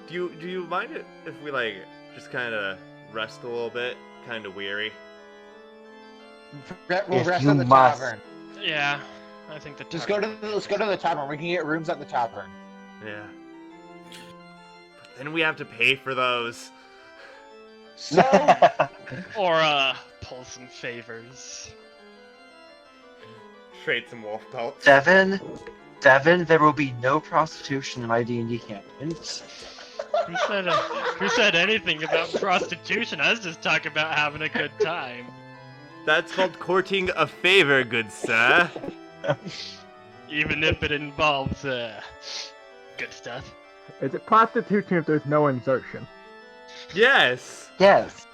do you mind it if we like just kind of rest a little bit? Kind of weary. We'll If rest you at the must. tavern. Yeah, I think the Let's tavern. go to the tavern. We can get rooms at the tavern. Yeah. But then we have to pay for those. So Or pull some favors. Trade some wolf pelts. Devin, there will be no prostitution in my D&D campaign. Who said anything about prostitution? I was just talking about having a good time. That's called courting a favor, good sir. Even if it involves good stuff. Is it prostitution if there's no insertion? Yes. Yes.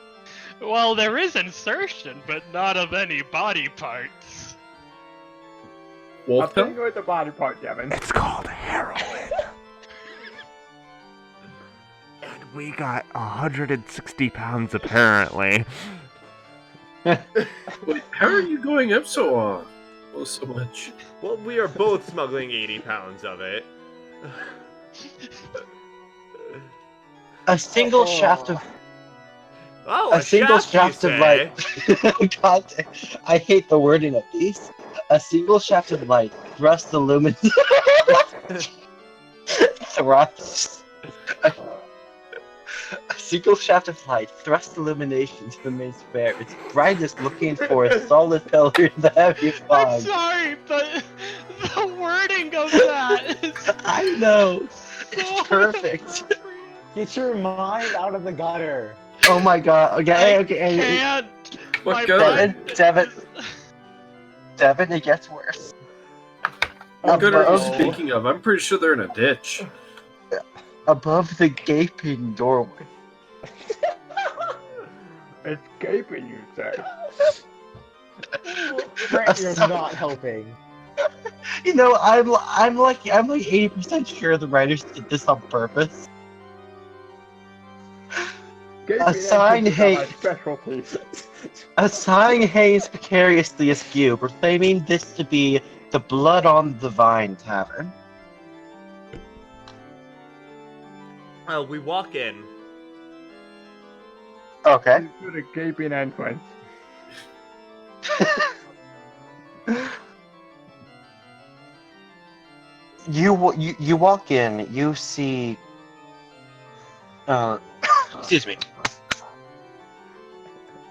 Well, there is insertion, but not of any body parts. I'll Wolf tell pelt? you with the body part, Devin. It's called heroin. And we got 160 pounds apparently. Wait, how are you going up so much? Well, we are both smuggling 80 pounds of it. A single shaft of Oh, a single shaft shaft you of say. light. God, I hate the wording of these. A single shaft of light thrust illuminates. Thrust. A single shaft of light thrust illumination to the main square. Its brightness looking for a solid pillar in the heavy I'm fog. sorry, but the wording of that is I know. so It's perfect. get your mind out of the gutter. Oh my god. Okay, okay. Can't. What My gutter? mind Devin, is- Devin, it gets worse. What gutter are you Above- speaking of? I'm pretty sure they're in a ditch. Above the gaping doorway. It's gaping, you say. Grant, you're not helping. You know, I'm like 80% sure the writers did this on purpose. Gaping sign entrances are my hate. specialty. A sign hangs precariously askew, proclaiming this to be the Blood on the Vine Tavern. We walk in. Okay. To the gaping entrance. You walk in, you see... excuse me.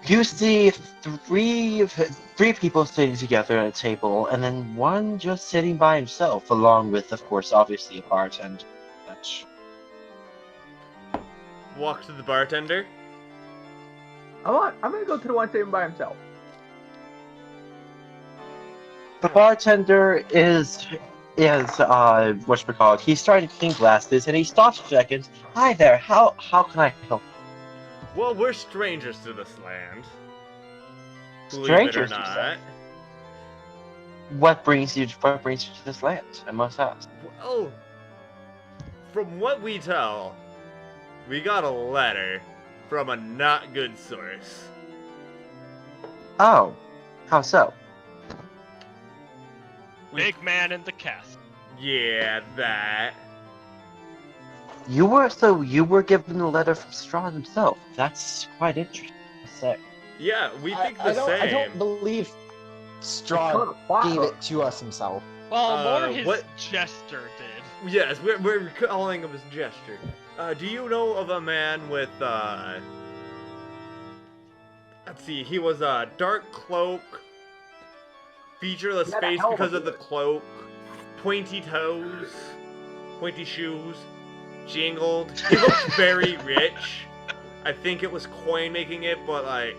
You see three people sitting together at a table, and then one just sitting by himself, along with, of course, obviously a bartender. Such. Walk to the bartender. I'm gonna go to the one sitting by himself. The bartender is whatchamacallit, he's starting to clean glasses, and he stops for a second. Hi there, how can I help? Well, we're strangers to this land. Believe Strangers, it or you not. say? What brings you to this land, I must ask? Well, from what we tell, we got a letter from a not good source. Oh, how so? Big man in the cast. Yeah, that. You were given a letter from Strahd himself. That's quite interesting to say. Yeah, we think the I same. don't believe Strahd gave it to us himself. Well, more his what- jester did. Yes, we're calling him his gesture. Do you know of a man with, let's see, he was a dark cloak, featureless He had a face hell of a because of the beard. cloak, pointy toes, pointy shoes, jingled. He looked very rich. I think it was coin making it, but, like,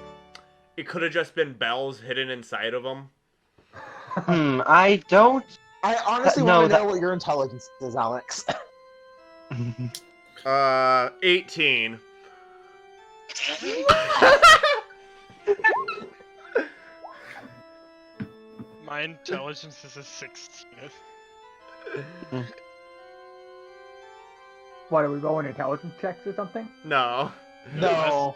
it could have just been bells hidden inside of him. I don't... I honestly No, want to that- know what your intelligence is, Alex. 18. My intelligence is a 16. What, are we going intelligence checks or something? No. No.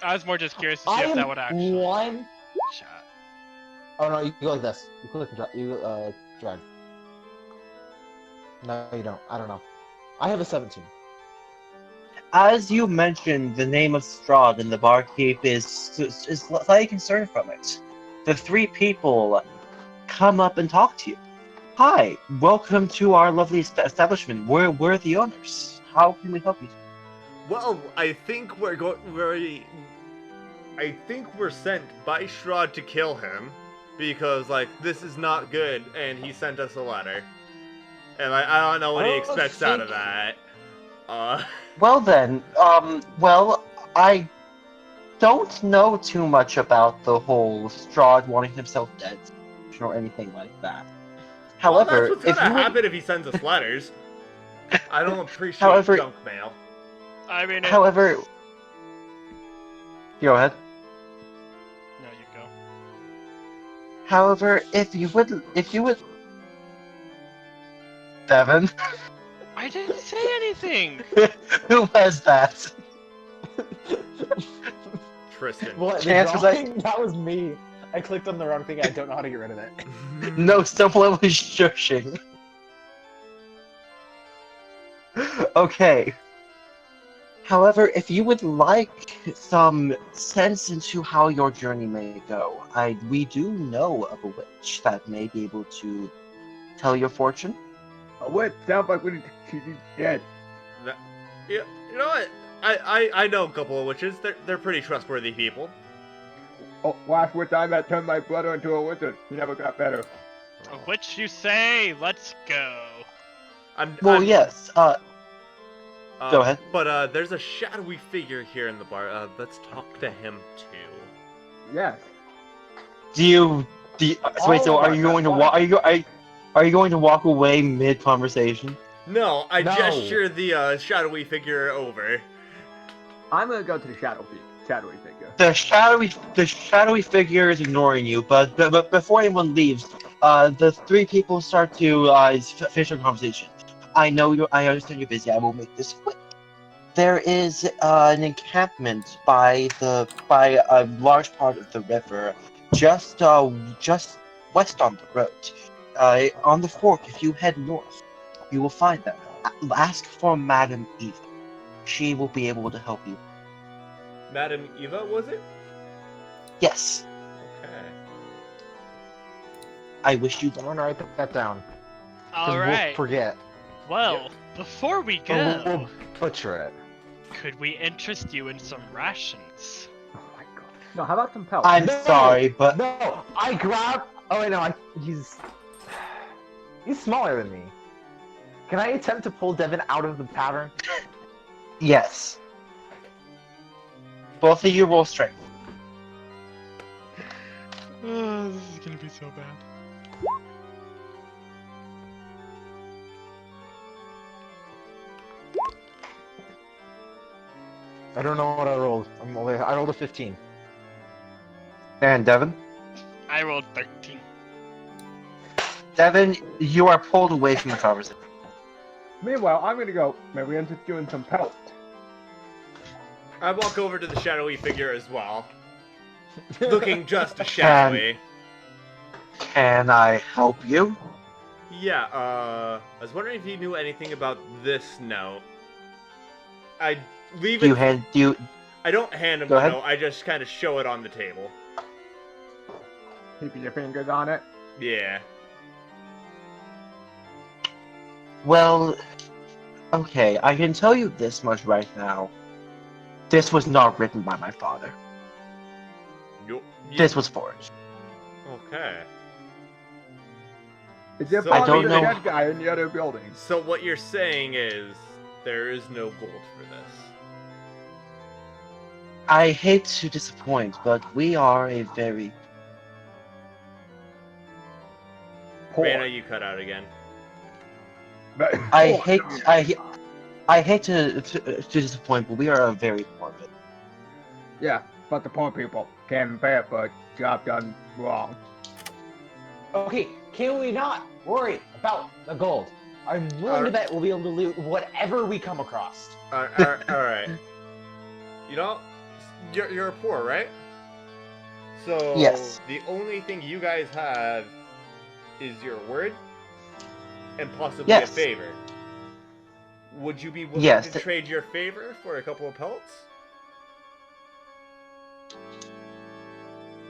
I was more just curious to see I if that am would actually. one. Shut. Oh no, you go like this. You click and drag. You drag. No, you don't. I don't know. I have a 17. As you mentioned, the name of Strahd and the barkeep is slightly concerned from it. The three people come up and talk to you. Hi, welcome to our lovely establishment. We're the owners. How can we help you? Well, I think we're I think we're sent by Strahd to kill him because like this is not good, and he sent us a letter, and I don't know what he expects out of that. Well then, well, I don't know too much about the whole Strahd wanting himself dead or anything like that. However, well, that's what's if gonna you would, happen if he sends us letters. I don't appreciate However- junk mail. I mean, however, go ahead. No, you go. However, if you would, Devin, I didn't say anything. who was that? Tristan. What? The Chances drawing? That was me. I clicked on the wrong thing. I don't know how to get rid of it. No, someone was shushing. Okay. However, if you would like some sense into how your journey may go, we do know of a witch that may be able to tell your fortune. A witch? Sounds like we need to keep you dead. Yeah, you know what? I know a couple of witches. They're pretty trustworthy people. Oh, last witch I met turned my brother into a wizard. He never got better. Which you say? Let's go. Yes. Go ahead. But there's a shadowy figure here in the bar. Let's talk to him too. Yes. So wait. So Oh are my you God, going to what? Are you going to walk away mid conversation? No, I No. gesture the shadowy figure over. I'm gonna go to the shadowy figure. The shadowy figure is ignoring you, but before anyone leaves, the three people start to finish their conversation. I understand you're busy. I will make this quick. There is an encampment by a large part of the river, just west on the road. On the fork, if you head north, you will find them. Ask for Madame Eva. She will be able to help you. Madam Eva, was it? Yes. Okay. I wish you I'm gonna write that down. 'cause All right. We'll forget. Well, before we Or go, we'll butcher it. could we interest you in some rations? Oh my God. No, how about some pelts? I'm No! sorry, but No, I grab. Oh wait, no, he's smaller than me. Can I attempt to pull Devin out of the pattern? yes. Both of you roll strength. Oh, this is gonna be so bad. I don't know what I rolled. I rolled a 15. And Devin? I rolled 13. Devin, you are pulled away from the conversation. Meanwhile, I'm gonna go. Maybe interest you in some pelts. I walk over to the shadowy figure as well, looking just as shadowy. Can I help you? Yeah. I was wondering if you knew anything about this note. I leave it. I don't hand him Go the ahead. note. I just kind of show it on the table. Keeping your fingers on it. Yeah. Well, okay, I can tell you this much right now. This was not written by my father. This was forged. Okay. Is there So- I probably don't the know- dead guy in the other building? So what you're saying is there is no gold for this. I hate to disappoint, but we are a very... Poor. Rana, you cut out again. But- I poor. hate to disappoint, but we are a very poor village. Yeah, but the poor people can't pay for a job done wrong. Okay, can we not worry about the gold? I'm willing to bet we'll be able to loot whatever we come across. All right. You know, you're poor, right? So Yes. the only thing you guys have is your word and possibly Yes. a favor. Would you be willing Yes. to trade your favor for a couple of pelts?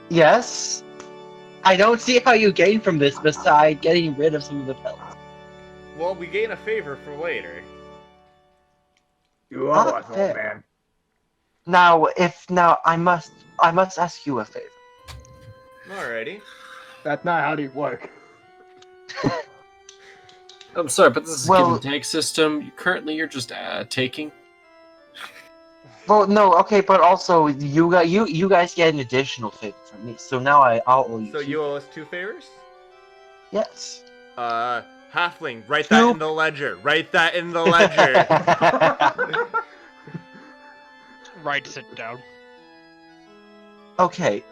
Yes. I don't see how you gain from this beside getting rid of some of the pelts. Well, we gain a favor for later. You owe Ah, us, old fair. man. Now, I must ask you a favor. Alrighty. That's not how these work. I'm sorry, but this is a Well- give and take system. Currently, you're just taking. Well, no, okay, but also you guys get an additional favor from me. So now I'll owe you. So two. you owe us 2 favors? Yes. Halfling, write that in the ledger. Write that in the ledger. Right, sit down. Okay.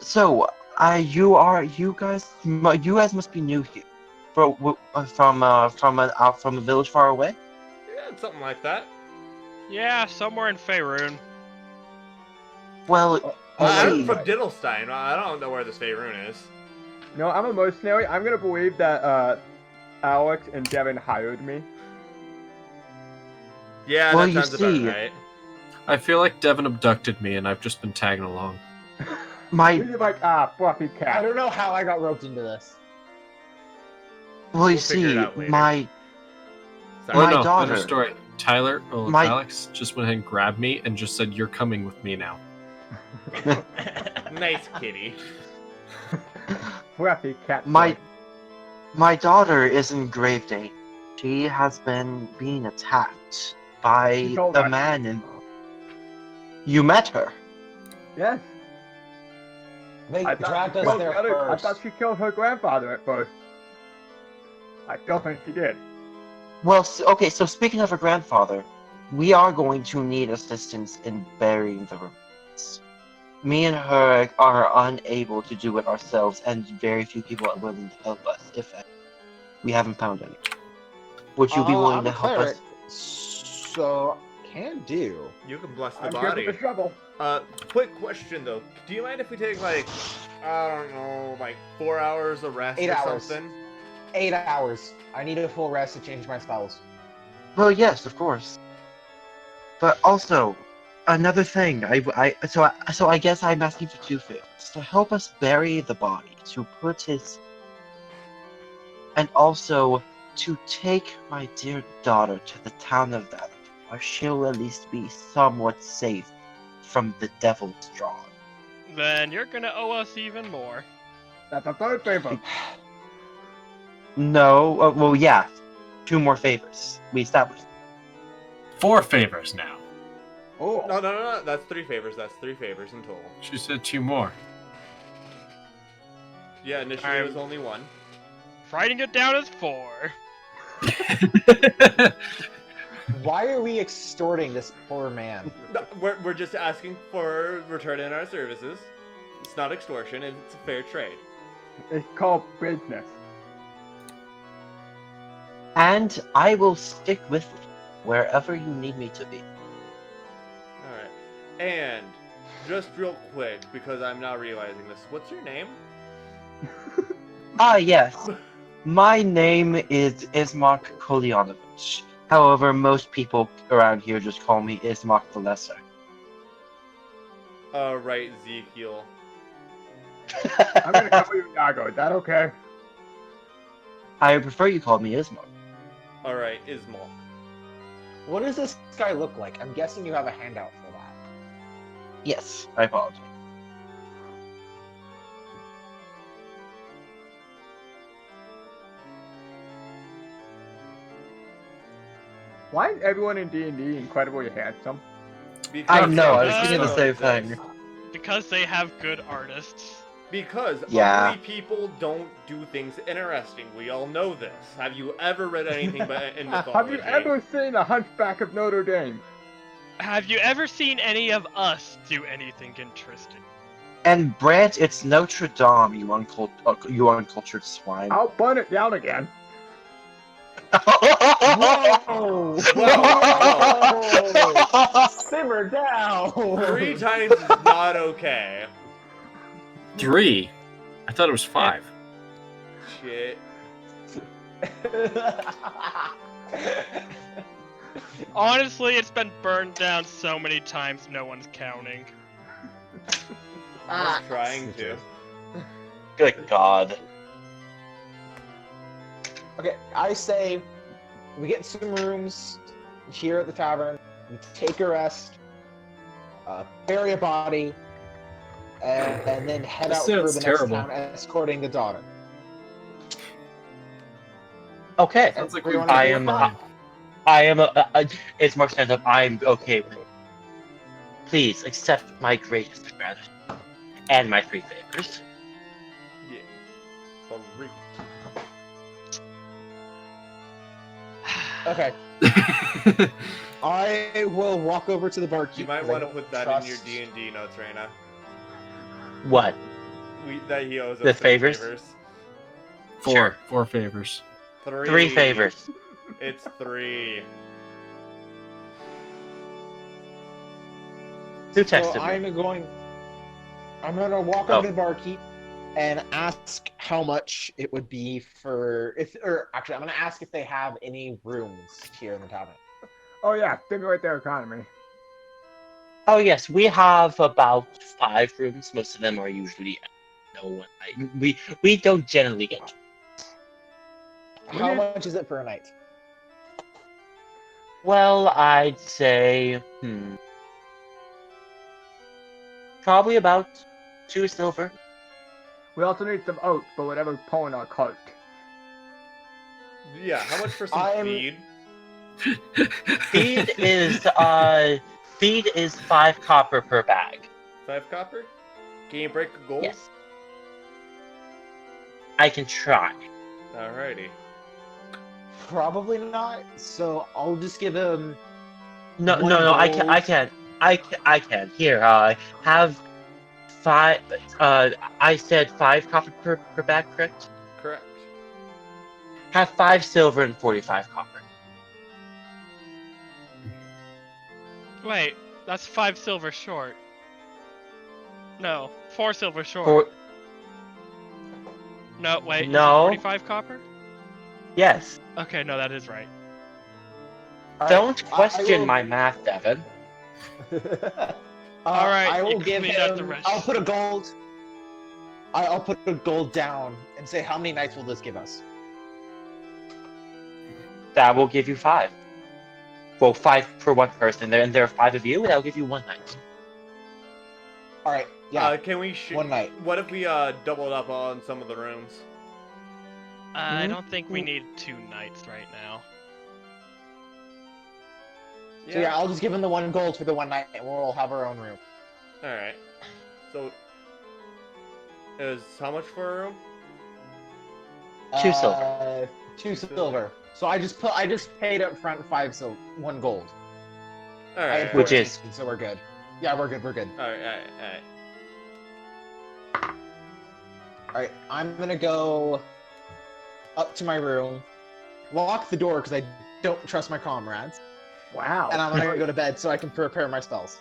So you guys must be new here. From a village far away. Yeah, something like that. Yeah, somewhere in Faerun. Well, I'm see, from Diddlestein. I don't know where this Faerun is. No, I'm a mercenary. I'm gonna believe that Alex and Devin hired me. Yeah, Well, that you sounds see- about right. I feel like Devin abducted me, and I've just been tagging along. my He's like, fluffy I cat. don't know how I got roped into this. well, you We'll figure it see, out later. my Sorry. Oh My no, daughter- better story. Tyler, My- Alex just went ahead and grabbed me and just said, "You're coming with me now." Nice kitty. Fluffy cat. my daughter is in grave danger. She has been being attacked by You told a us. man, and you met her. Yes. They I thought, dragged she us killed there the other- I first. thought she killed her grandfather at first. I still think she did. Well, okay. So speaking of her grandfather, we are going to need assistance in burying the remains. Me and her are unable to do it ourselves, and very few people are willing to help us. If any. We haven't found any. Would you be willing I'm to a help cleric, us? so can do. You can bless the I'm here body. with the shovel. Quick question though. Do you mind if we take like, I don't know, like 4 hours of rest 8 or hours. something? 8 hours. I need a full rest to change my spells. Well, yes, of course. But also, another thing, so I guess I'm asking for 2 favors. To help us bury the body, to put his... And also, to take my dear daughter to the town of Valor, where she'll at least be somewhat safe from the devil's draw. Then you're gonna owe us even more. That's a third favor. No, well, yeah. 2 more favors. We established. 4 favors now. Oh. No. That's 3 favors. That's 3 favors in total. She said 2 more. Yeah, initially it was only 1. Writing it down as 4. Why are we extorting this poor man? No, we're just asking for return in our services. It's not extortion. It's a fair trade. It's called business. And I will stick with you wherever you need me to be. Alright. And, just real quick, because I'm now realizing this, what's your name? Ah, yes. My name is Ismark Kolyanovich. However, most people around here just call me Ismark the Lesser. Right, Ezekiel. I'm gonna call you Dago. Is that okay? I prefer you call me Ismark. Alright, Ismal. What does this guy look like? I'm guessing you have a handout for that. Yes, I apologize. Why is everyone in D&D incredibly handsome? I know, I was Because thinking the same thing. Because they have good artists. Because Yeah. ugly people don't do things interesting. We all know this. Have you ever read anything in mythology? Have you ever seen The Hunchback of Notre Dame? Have you ever seen any of us do anything interesting? And Brant, it's Notre Dame, you uncultured swine. I'll burn it down again. Whoa! Whoa. Simmer down! 3 times is not okay. 3. I thought it was 5. Shit. Honestly, it's been burned down so many times, no one's counting. I'm trying to. Good God. Okay, I say we get some rooms here at the tavern, we take a rest, bury a body, and then head This out for sounds the terrible. next town escorting the daughter. Okay. Sounds like Everyone we've I okay am. with that? I am. It's more sense of I'm okay with it. Please accept my greatest gratitude and my 3 favors. Yeah. 3. Okay, I will walk over to the barkeep. You might 'cause I want to don't put that trust- in your D&D notes, Reina. What? That he owes us The 3 favors? 4. 4 favors. 3 favors. It's 3. Who So texted me? I'm gonna walk Oh. over to the barkeep and ask how much it would be for I'm gonna ask if they have any rooms here in the tavern. Oh yeah, stimulate their economy. Oh yes, we have about 5 rooms. Most of them are usually no one. We don't generally get. How much is it for a night? Well, I'd say probably about 2 silver. We also need some oats for whatever's pulling our cart. Yeah, how much for some I'm- feed? Feed is 5 copper per bag. 5 copper? Can you break a goal? Yes. I can try. Alrighty. Probably not. So I'll just give him. No, One no, no. I gold. can. I can. Here, have 5. I said 5 copper per bag, correct? Correct. Have 5 silver and 45 copper. Wait, that's 5 silver short. No, 4 silver short. No, wait, is it No. 45 copper? Yes. Okay, no, that is right. Don't I question will- my math, Devin. Alright, I you will give cleaned out the him. rest. I'll put a gold. I'll put a gold down and say how many nights will this give us? That will give you 5. Well, 5 for one person. And there are 5 of you. That'll give you 1 night. All right. Yeah. Can we one night. What if we doubled up on some of the rooms? I don't think we need 2 nights right now. So yeah, I'll just give him the 1 gold for the 1 night, and we'll have our own room. Alright. So is how much for a room? 2 silver. 2 silver. So I just paid up front 1 gold. I had Alright. Which 14, is- so we're good. Yeah, we're good. We're good. Alright. All right, I'm gonna go up to my room, lock the door because I don't trust my comrades, Wow. and I'm gonna go to bed so I can prepare my spells.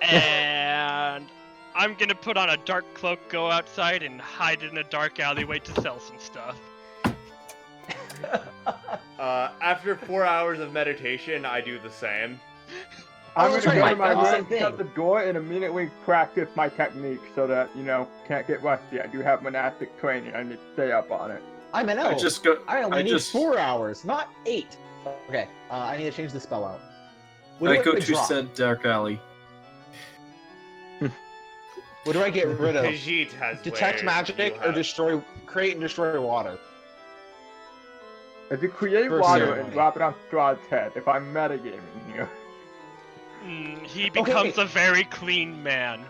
And I'm gonna put on a dark cloak, go outside, and hide in a dark alleyway to sell some stuff. After 4 hours of meditation, I do the same. I'm that's gonna right, go to my that's the room, same shut the thing. door, and immediately practice my technique so that, can't get rusty. I do have monastic training. I need to stay up on it. I'm an I elf. just go. I only I need just- 4 hours, not 8. Okay, I need to change the spell out. What I do go I to drop? said dark alley. What do I get rid of? Khajiit has Detect wares, magic you or have- create and destroy water? If you create First water ceremony. and drop it on Strahd's head, if I'm metagaming here. He becomes a very clean man.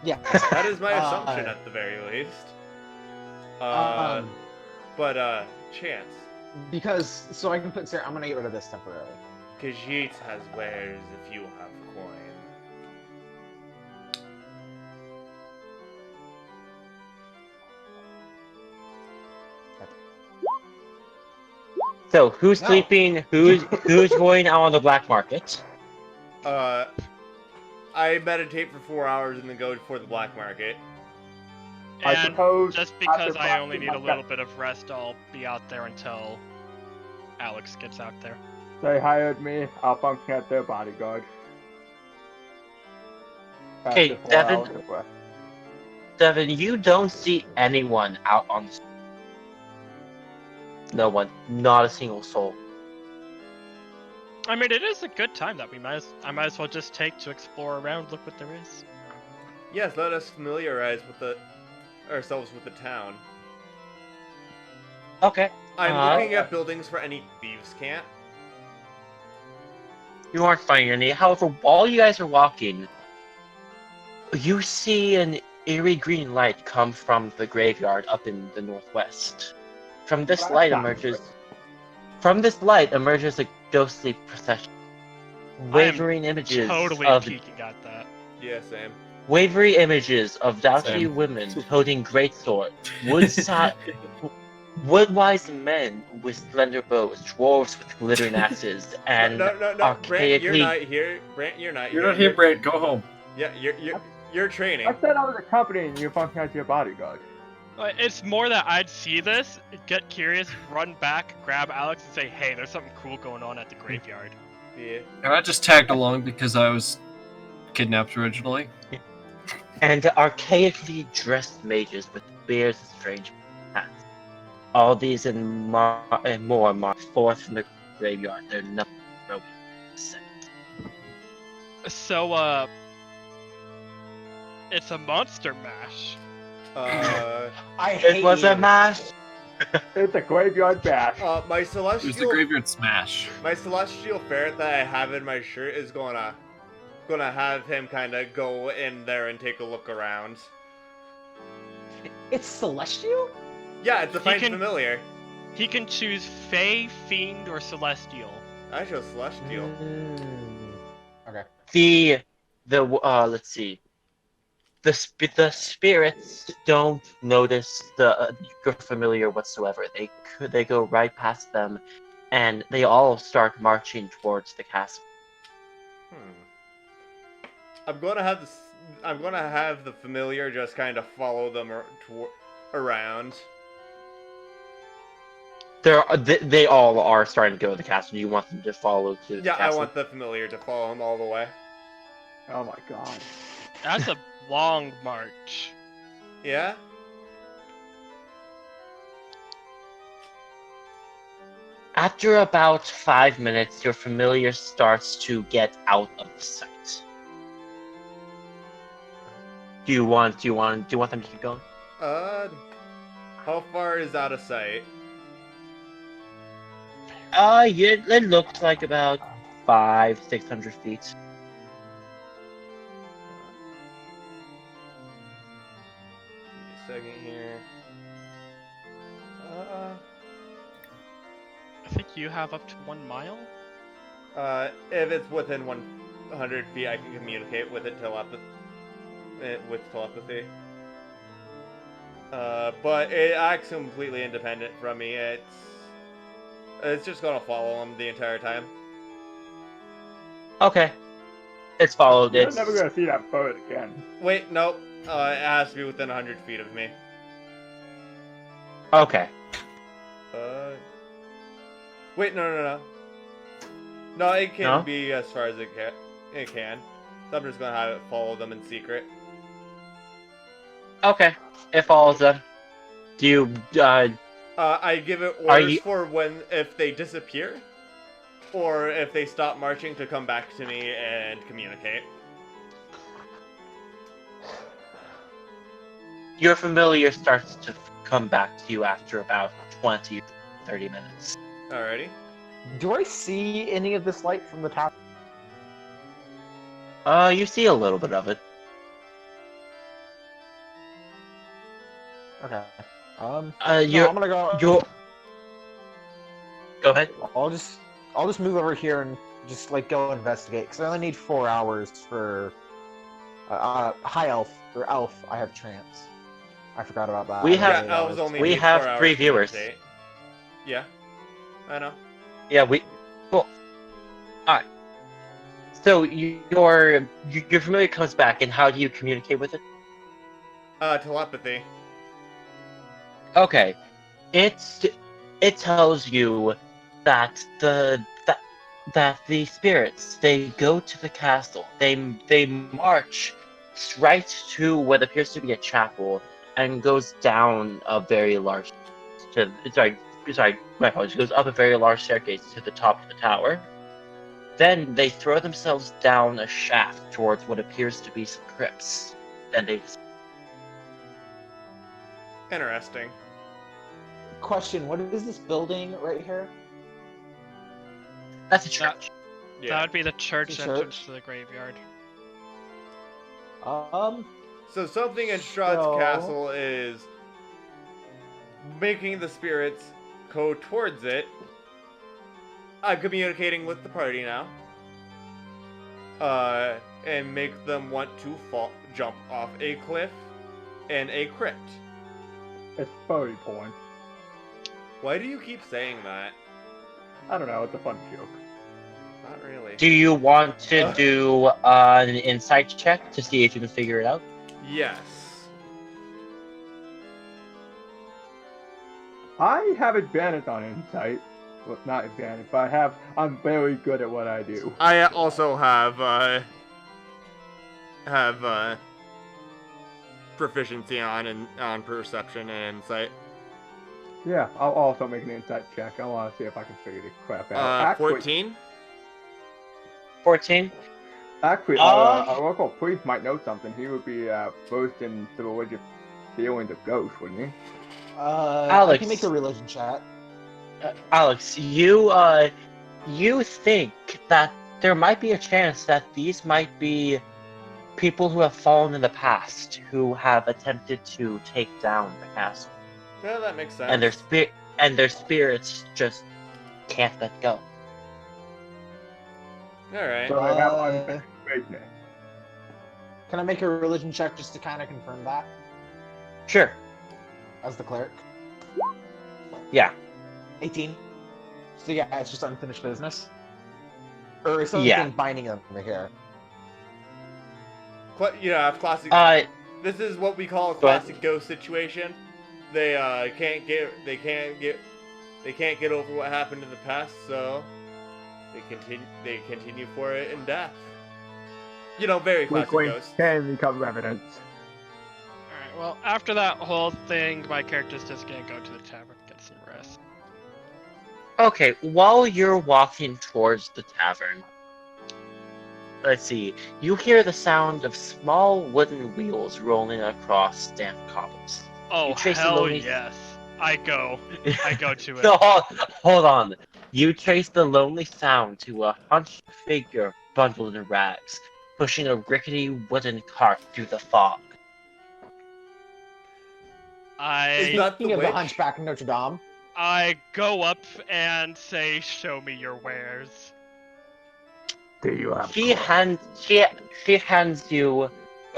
Yeah. That is my assumption at the very least. But Chance, Because so I can put Sarah. I'm gonna get rid of this temporarily. Khajiit has wares if you have coin. So who's No. sleeping? Who's going out on the black market? I meditate for 4 hours and then go for the black market. I And suppose just because after I only practicing need a my little bit of rest, I'll be out there until Alex gets out there. They hired me. I'll function as their bodyguard. Okay, After 4 Devin. hours of rest. Devin, you don't see anyone out on the street. No one. Not a single soul. I mean, it is a good time that I might as well just take to explore around, look what there is. Yes, let us familiarize with ourselves with the town. Okay. I'm looking at buildings for any thieves' camp. You aren't finding any. However, while you guys are walking, you see an eerie green light come from the graveyard up in the northwest. From this light emerges a ghostly procession. Wavering images Totally of peeking at that. Yeah, same. wavering images of dowdy Same. women holding greatswords, wood-wise men with slender bows, dwarves with glittering axes, and No, Brant, you're archaically not here. Brant, you're not here. You're not here, Brant. Go home. Yeah, you're training. I said I was accompanying you, function as your bodyguard. It's more that I'd see this, get curious, run back, grab Alex, and say, "Hey, there's something cool going on at the graveyard." Yeah. And I just tagged along because I was kidnapped originally. and archaically dressed mages with beards and strange hats. All these and more march forth from the graveyard. They're nothing broken. So, it's a monster mash. I hate It was you. a mash. It's a graveyard bash. My It was the celestial graveyard smash. ferret that I have in my shirt is gonna have him kind of go in there and take a look around. It's celestial? Yeah, it's a He fine can- familiar. He can choose Fey, Fiend, or Celestial. I chose celestial. Okay. Let's see. The spirits don't notice your familiar whatsoever. They go right past them, and they all start marching towards the castle. I'm gonna have the familiar just kind of follow them around. They all are starting to go to the castle. Do you want them to follow to the Yeah, castle? I want the familiar to follow him all the way. Oh my god. That's a long march. Yeah. After about 5 minutes, your familiar starts to get out of sight. Do you want them to keep going? How far is out of sight? Yeah, it looked like about 500-600 feet. Give me a second here. I think you have up to 1 mile. If it's within 100 feet, I can communicate with it with telepathy. But it acts completely independent from me. It's just gonna follow him the entire time. Okay. It's followed. You're It's never gonna see that bird again. Wait, nope. It has to be within 100 feet of me. okay. Wait, no. No, it can No? be as far as it can. It can. So I'm just gonna have it follow them in secret. Okay. It follows them. Do you I give it Are orders you- for if they disappear, or if they stop marching to come back to me and communicate. your familiar starts to come back to you after about 20-30 minutes. Alrighty. Do I see any of this light from the top? You see a little bit of it. Okay. No, You're I'm gonna go. Go ahead. I'll just move over here and just like go investigate because I only need 4 hours for high elf or elf. I have trance. I forgot about that. We have- Yeah, elves only we need have 4 hours 3 to viewers. meditate. Yeah. I know. Yeah, we. Cool. Alright. So your familiar comes back, and how do you communicate with it? Telepathy. Okay. It tells you that the spirits, they go to the castle. They march right to what appears to be a chapel and goes down a very large my apologies, goes up a very large staircase to the top of the tower. Then they throw themselves down a shaft towards what appears to be some crypts. Then they Interesting. Question: what is this building right here? that's a church. That Yeah. would be the church The entrance church? to the graveyard. So something in Strahd's So- castle is making the spirits go towards it. I'm communicating with the party now. And make them want to jump off a cliff and a crypt. It's furry porn. Why do you keep saying that? I don't know, it's a fun joke. Not really. Do you want to do an insight check to see if you can figure it out? Yes. I have advantage on insight. Well, not advantage, but I'm very good at what I do. I also have proficiency on perception and insight. Yeah, I'll also make an insight check. I want to see if I can figure this crap out. 14. 14? Actually, Uh, our local priest might know something. He would be versed in the religious feelings of ghosts, wouldn't he? I Alex. can make a religion chat. Alex, you think that there might be a chance that these might be people who have fallen in the past, who have attempted to take down the castle, Yeah, that makes sense. and their spirits just can't let go. Alright. So they have Uh, unfinished business. Can I make a religion check just to kind of confirm that Sure. as the cleric? Yeah. 18. So yeah, it's just unfinished business. Or something Yeah. binding them here. Yeah, classic. This is what we call a Go ahead. classic ghost situation. They can't get over what happened in the past, so they continue for it in death. You know, very classic Weakling ghost. can become evidence. Alright, well, after that whole thing, my character's just gonna go to the tavern, get some rest. Okay, while you're walking towards the tavern, let's see, you hear the sound of small wooden wheels rolling across damp cobbles. Oh, You trace the hell lonely- yes. I go to it. No, hold on. You trace the lonely sound to a hunched figure bundled in rags, pushing a rickety wooden cart through the fog. Is that Speaking the of witch? the Hunchback of Notre Dame, I go up and say, "Show me your wares." Do you have She hands you,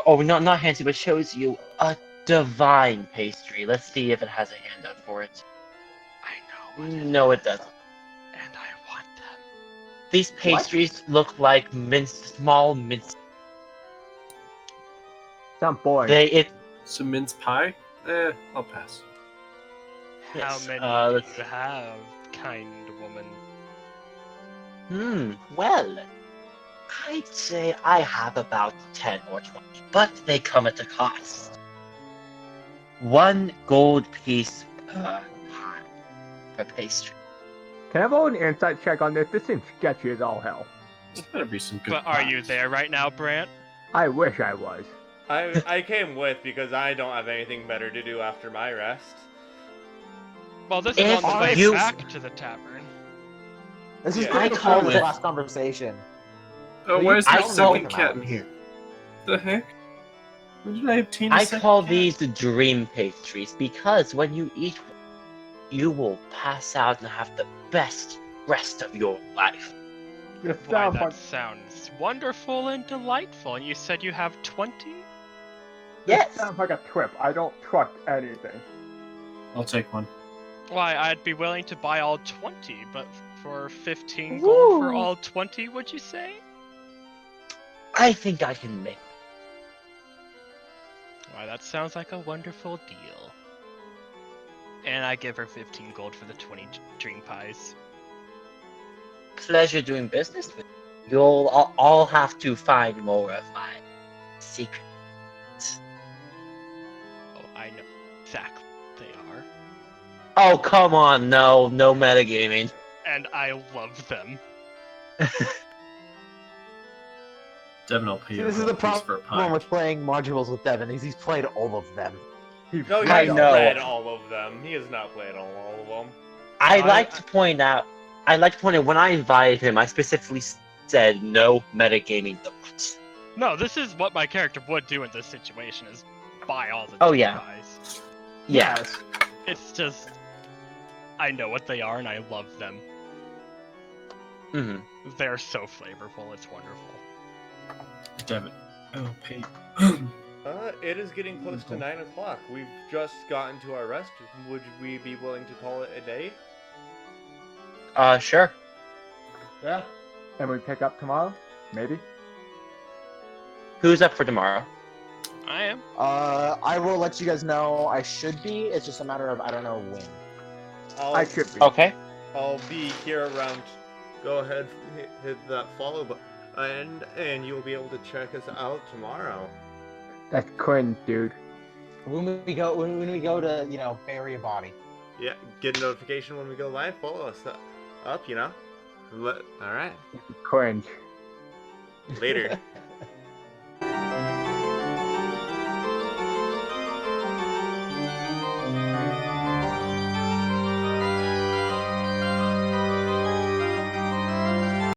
oh, not hands you, but shows you a divine pastry. Let's see if it has a handout for it. I know what it No, it is, doesn't. and I want them. These pastries look like small mince. Some boy? Some mince pie? I'll pass. How Yes, many let's- do you have, kind woman? Well, I'd say I have about 10 or 20, but they come at a cost. 1 gold piece per pastry. Can I roll an insight check on this? This seems sketchy as all hell. There's better be some good But are you pies. there right now, Brant? I wish I was. I came with because I don't have anything better to do after my rest. Well, this If is on the way you- back to the tavern. this is Yeah. pretty I much call the it- last conversation. Oh, where's I the call- second cat in here? The heck? When did I obtain a I second call cat? these dream pastries because when you eat one, you will pass out and have the best rest of your life. This Why, sounds that like sounds wonderful and delightful. And you said you have 20? this Yes. sounds like a trip. I don't trust anything. I'll take one. Why, I'd be willing to buy all 20, but for 15 gold for Woo. all 20, would you say? I think I can make. Why, that sounds like a wonderful deal. And I give her 15 gold for the 20 dream pies. Pleasure doing business with you. You'll all have to find more of my secrets. Oh, I know exactly what they are. Oh, come on, no metagaming. And I love them. Devin will pay See, you this is a the piece for a problem pie. with playing modules with Devin. He's played all of them. No, he's I know. played all of them. He has not played all of them. I'd like to point out when I invited him, I specifically said no metagaming thoughts. No, this is what my character would do in this situation, is buy all the Oh, dream yeah. pies. Yes. It's just, I know what they are and I love them. Hmm. They're so flavorful, it's wonderful. Devin, I'll pay. It is getting close to 9 o'clock. We've just gotten to our rest. Would we be willing to call it a day? Sure. Yeah. And we pick up tomorrow? Maybe? Who's up for tomorrow? I am. I will let you guys know I should be. It's just a matter of I don't know when. I should be. Okay. I'll be here around. Go ahead, hit that follow button, and you'll be able to check us out tomorrow. That's cringe, dude. When we go to bury a body. Yeah, get a notification when we go live. Follow us up, All right. Cringe. Later.